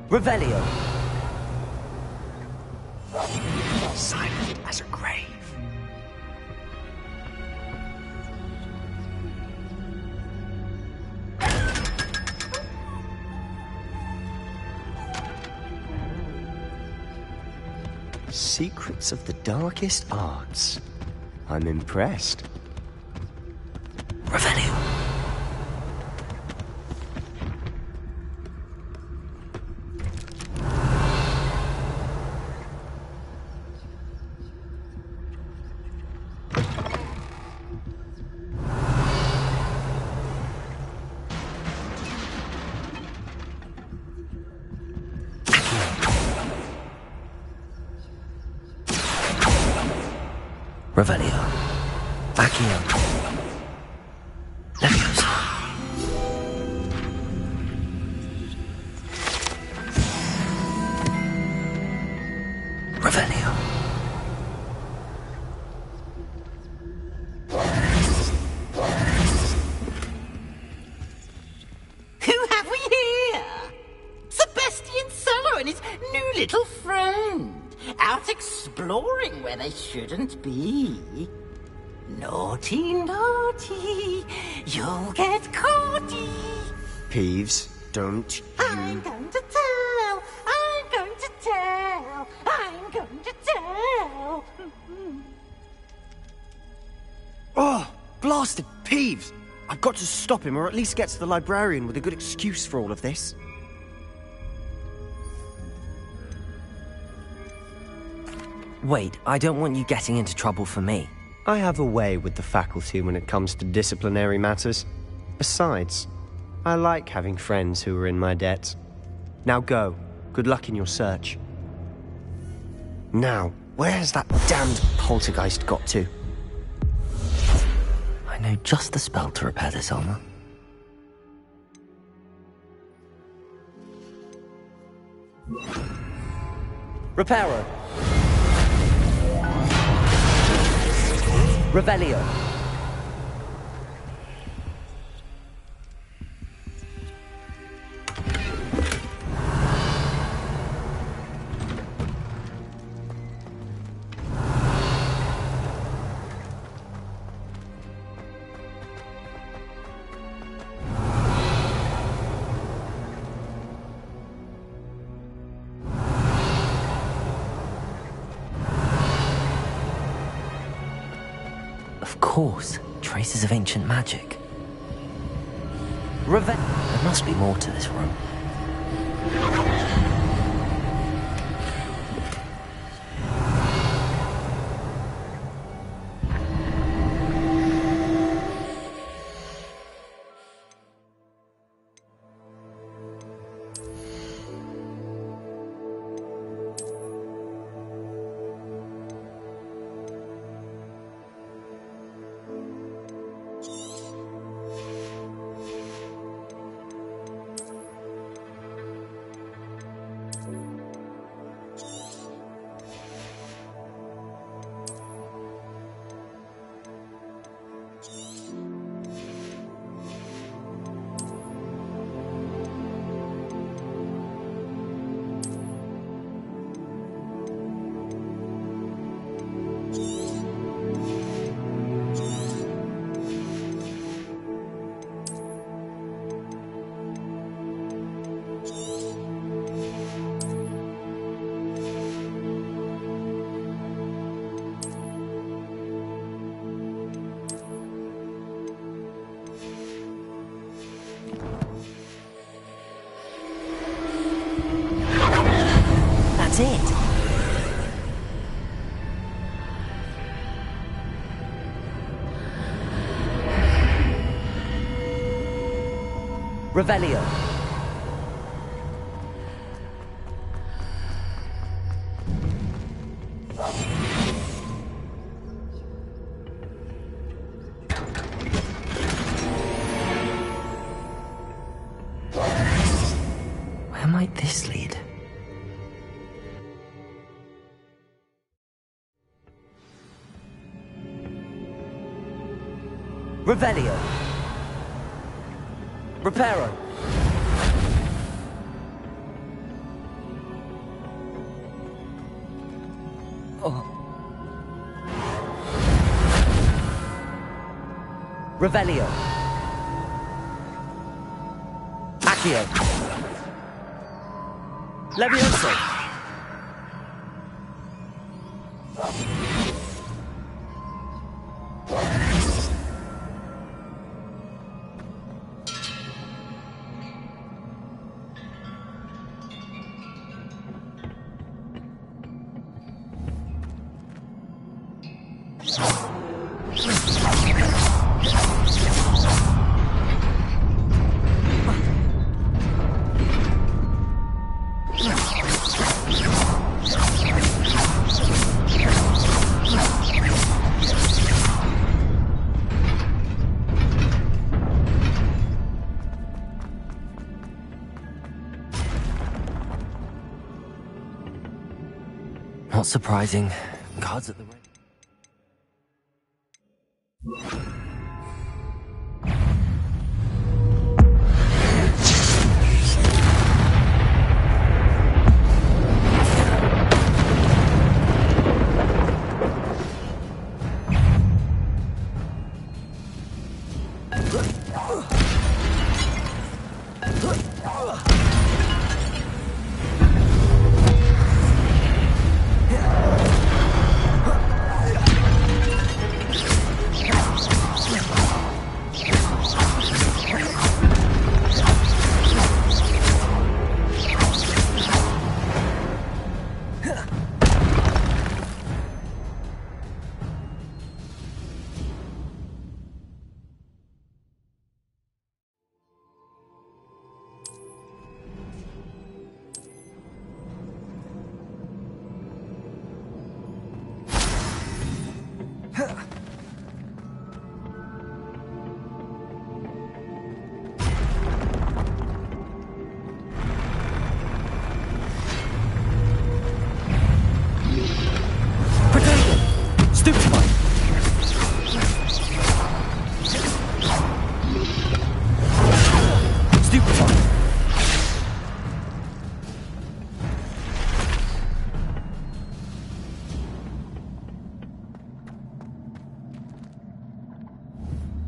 Revelio. Silent as a grave. Secrets of the darkest arts. I'm impressed. Revelio. Revelio. Accio. Leviosa. Revelio. Who have we here? Sebastian Sallow and his new little friend. Out exploring where they shouldn't be. Naughty, naughty, you'll get caughty. Peeves, don't you... I'm going to tell, I'm going to tell, I'm going to tell. Oh, blasted Peeves! I've got to stop him, or at least get to the librarian with a good excuse for all of this. Wait, I don't want you getting into trouble for me. I have a way with the faculty when it comes to disciplinary matters. Besides, I like having friends who are in my debt. Now go. Good luck in your search. Now, where has that damned poltergeist got to? I know just the spell to repair this armor. Reparo. Revelio. Of course, traces of ancient magic. There must be more to this room. That's it. Revelio. Where might this lead? Revelio. Reparo. Oh. Revelio. Accio. Levioso. Not surprising. Guards at the ready.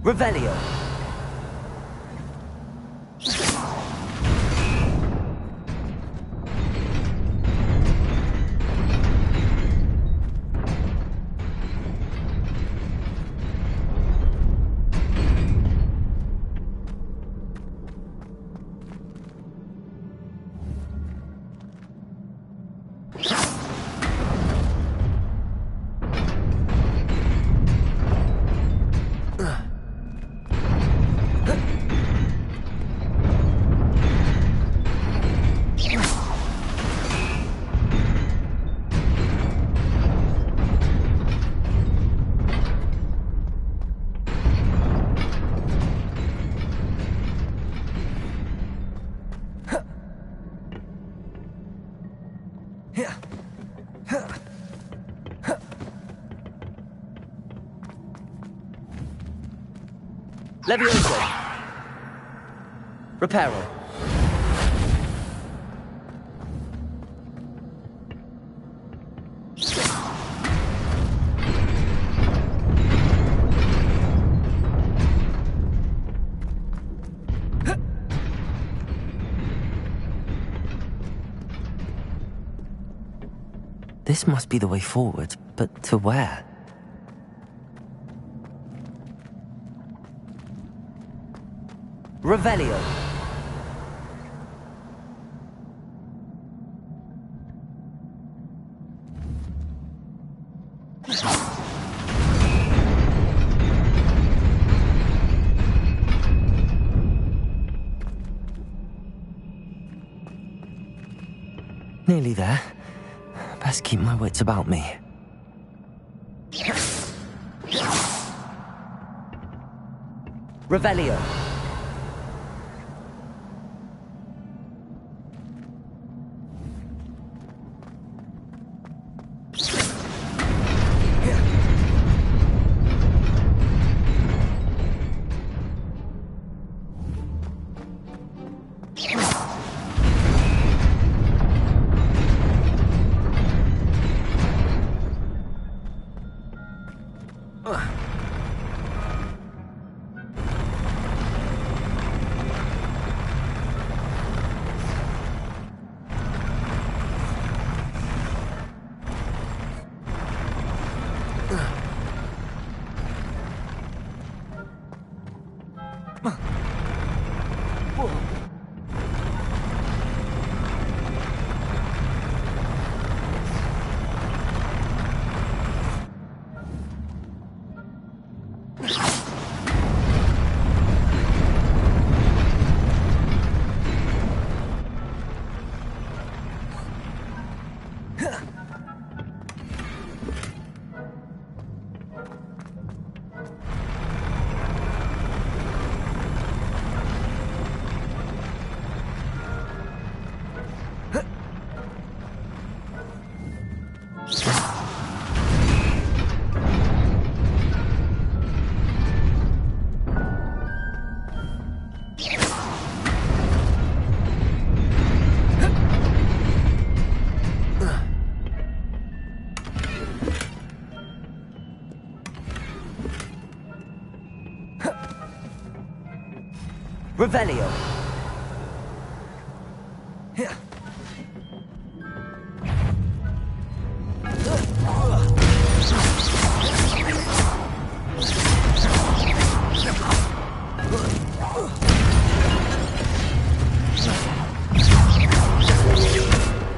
Revelio. Levioso. Reparo. This must be the way forward, but to where? Revelio. Nearly there. Best keep my wits about me. Revelio. Revelio.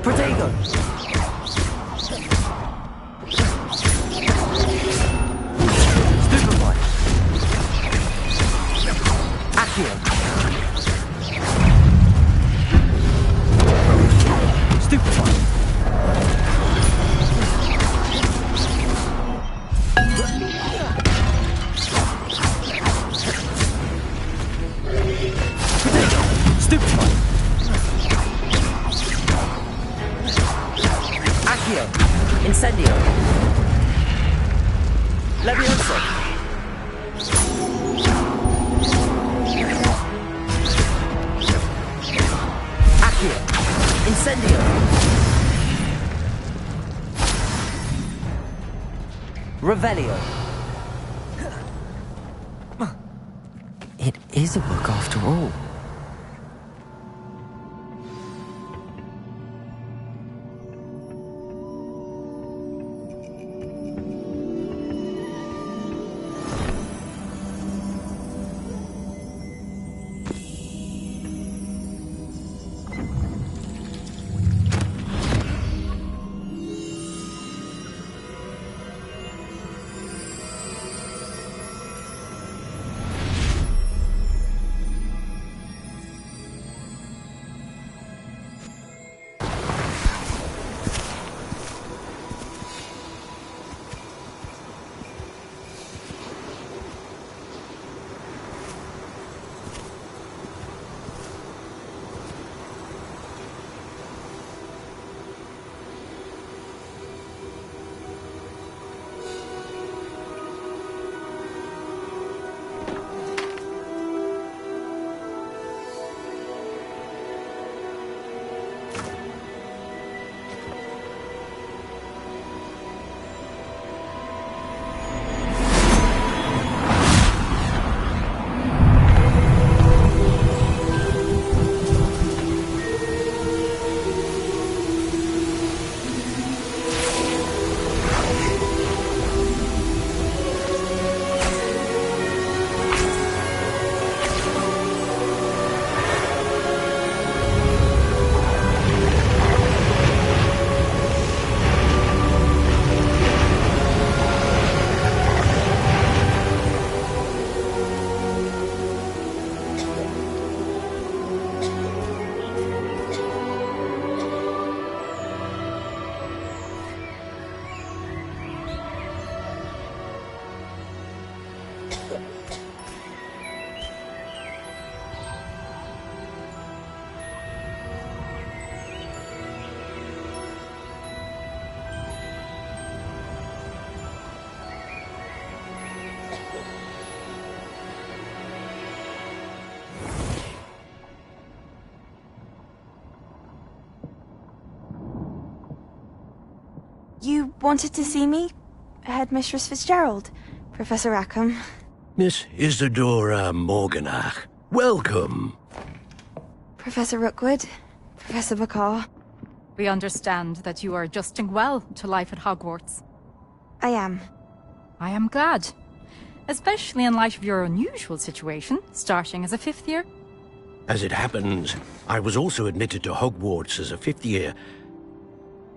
Protego. Stupefy. Accio. Stupefy. Stupefy. Accio. Incendio. Levioso. Accio. Incendio. Revelio. It is a book after all. You wanted to see me? Headmistress Fitzgerald, Professor Rackham. Miss Isadora Morganach, welcome. Professor Rookwood, Professor Bakar. We understand that you are adjusting well to life at Hogwarts. I am. I am glad. Especially in light of your unusual situation, starting as a 5th year. As it happens, I was also admitted to Hogwarts as a 5th year.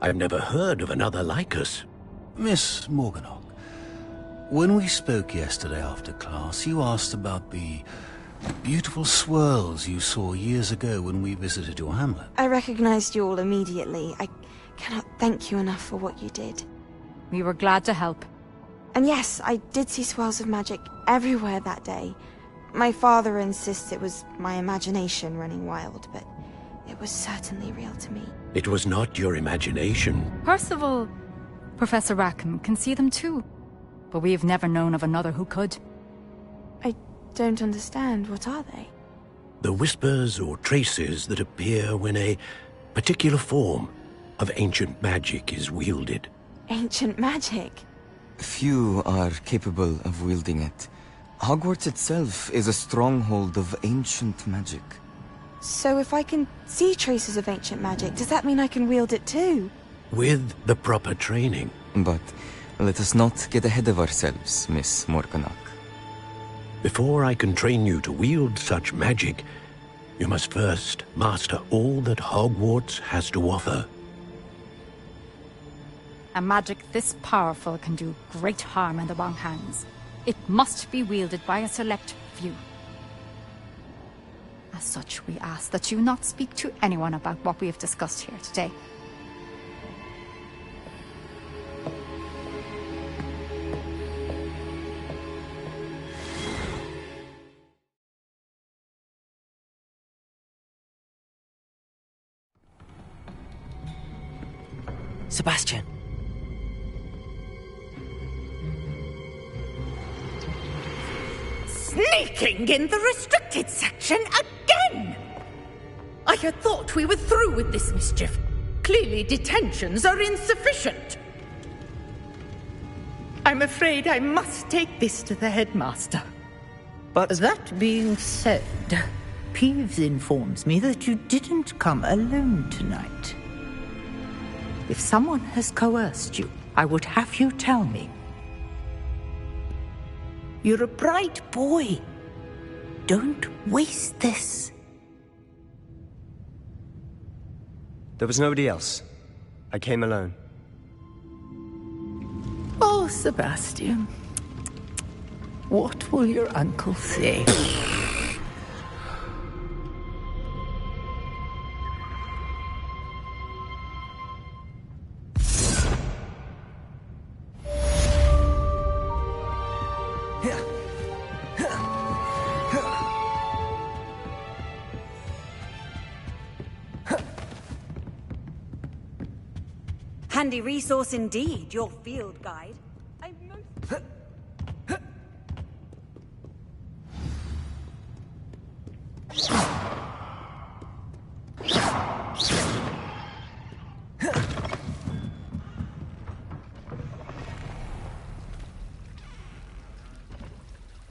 I've never heard of another like us. Miss Morganach, when we spoke yesterday after class, you asked about the beautiful swirls you saw years ago when we visited your hamlet. I recognized you all immediately. I cannot thank you enough for what you did. We were glad to help. And yes, I did see swirls of magic everywhere that day. My father insists it was my imagination running wild, but it was certainly real to me. It was not your imagination. Percival, Professor Rackham can see them too. But we have never known of another who could. I don't understand. What are they? The whispers or traces that appear when a particular form of ancient magic is wielded. Ancient magic? Few are capable of wielding it. Hogwarts itself is a stronghold of ancient magic. So if I can see traces of ancient magic, does that mean I can wield it too? With the proper training. But let us not get ahead of ourselves, Miss Morganach. Before I can train you to wield such magic, you must first master all that Hogwarts has to offer. A magic this powerful can do great harm in the wrong hands. It must be wielded by a select few. As such, we ask that you not speak to anyone about what we have discussed here today. Sebastian. Sneaking in the restricted section again! I had thought we were through with this mischief. Clearly detentions are insufficient. I'm afraid I must take this to the headmaster. But that being said, Peeves informs me that you didn't come alone tonight. If someone has coerced you, I would have you tell me. You're a bright boy. Don't waste this. There was nobody else. I came alone. Oh, Sebastian. What will your uncle say? Handy resource indeed, your field guide.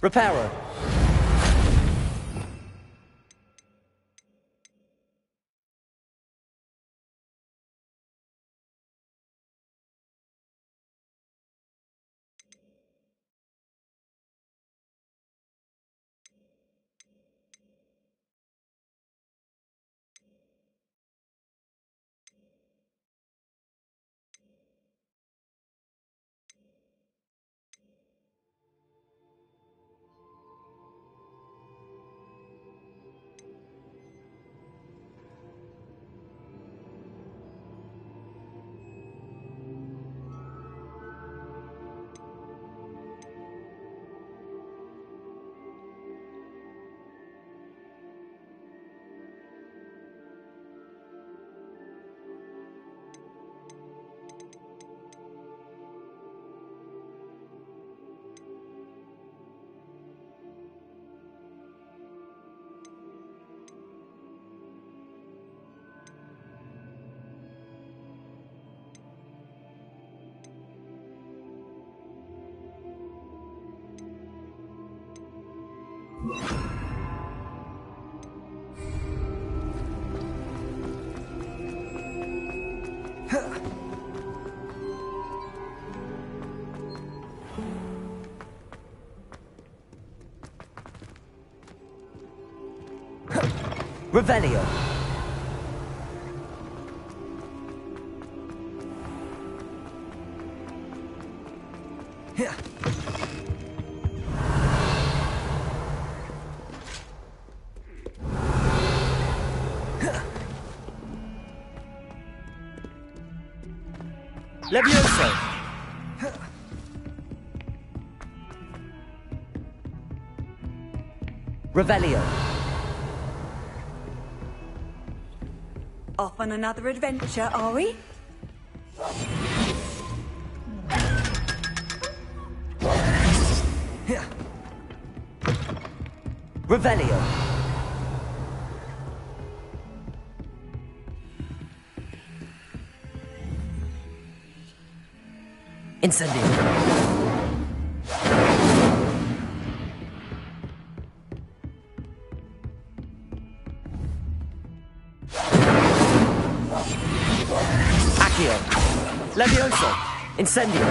Repairer. Revelio. Levioso. Revelio. Off on another adventure, are we? Revelio. Incendio. Accio. Levioso. Incendio.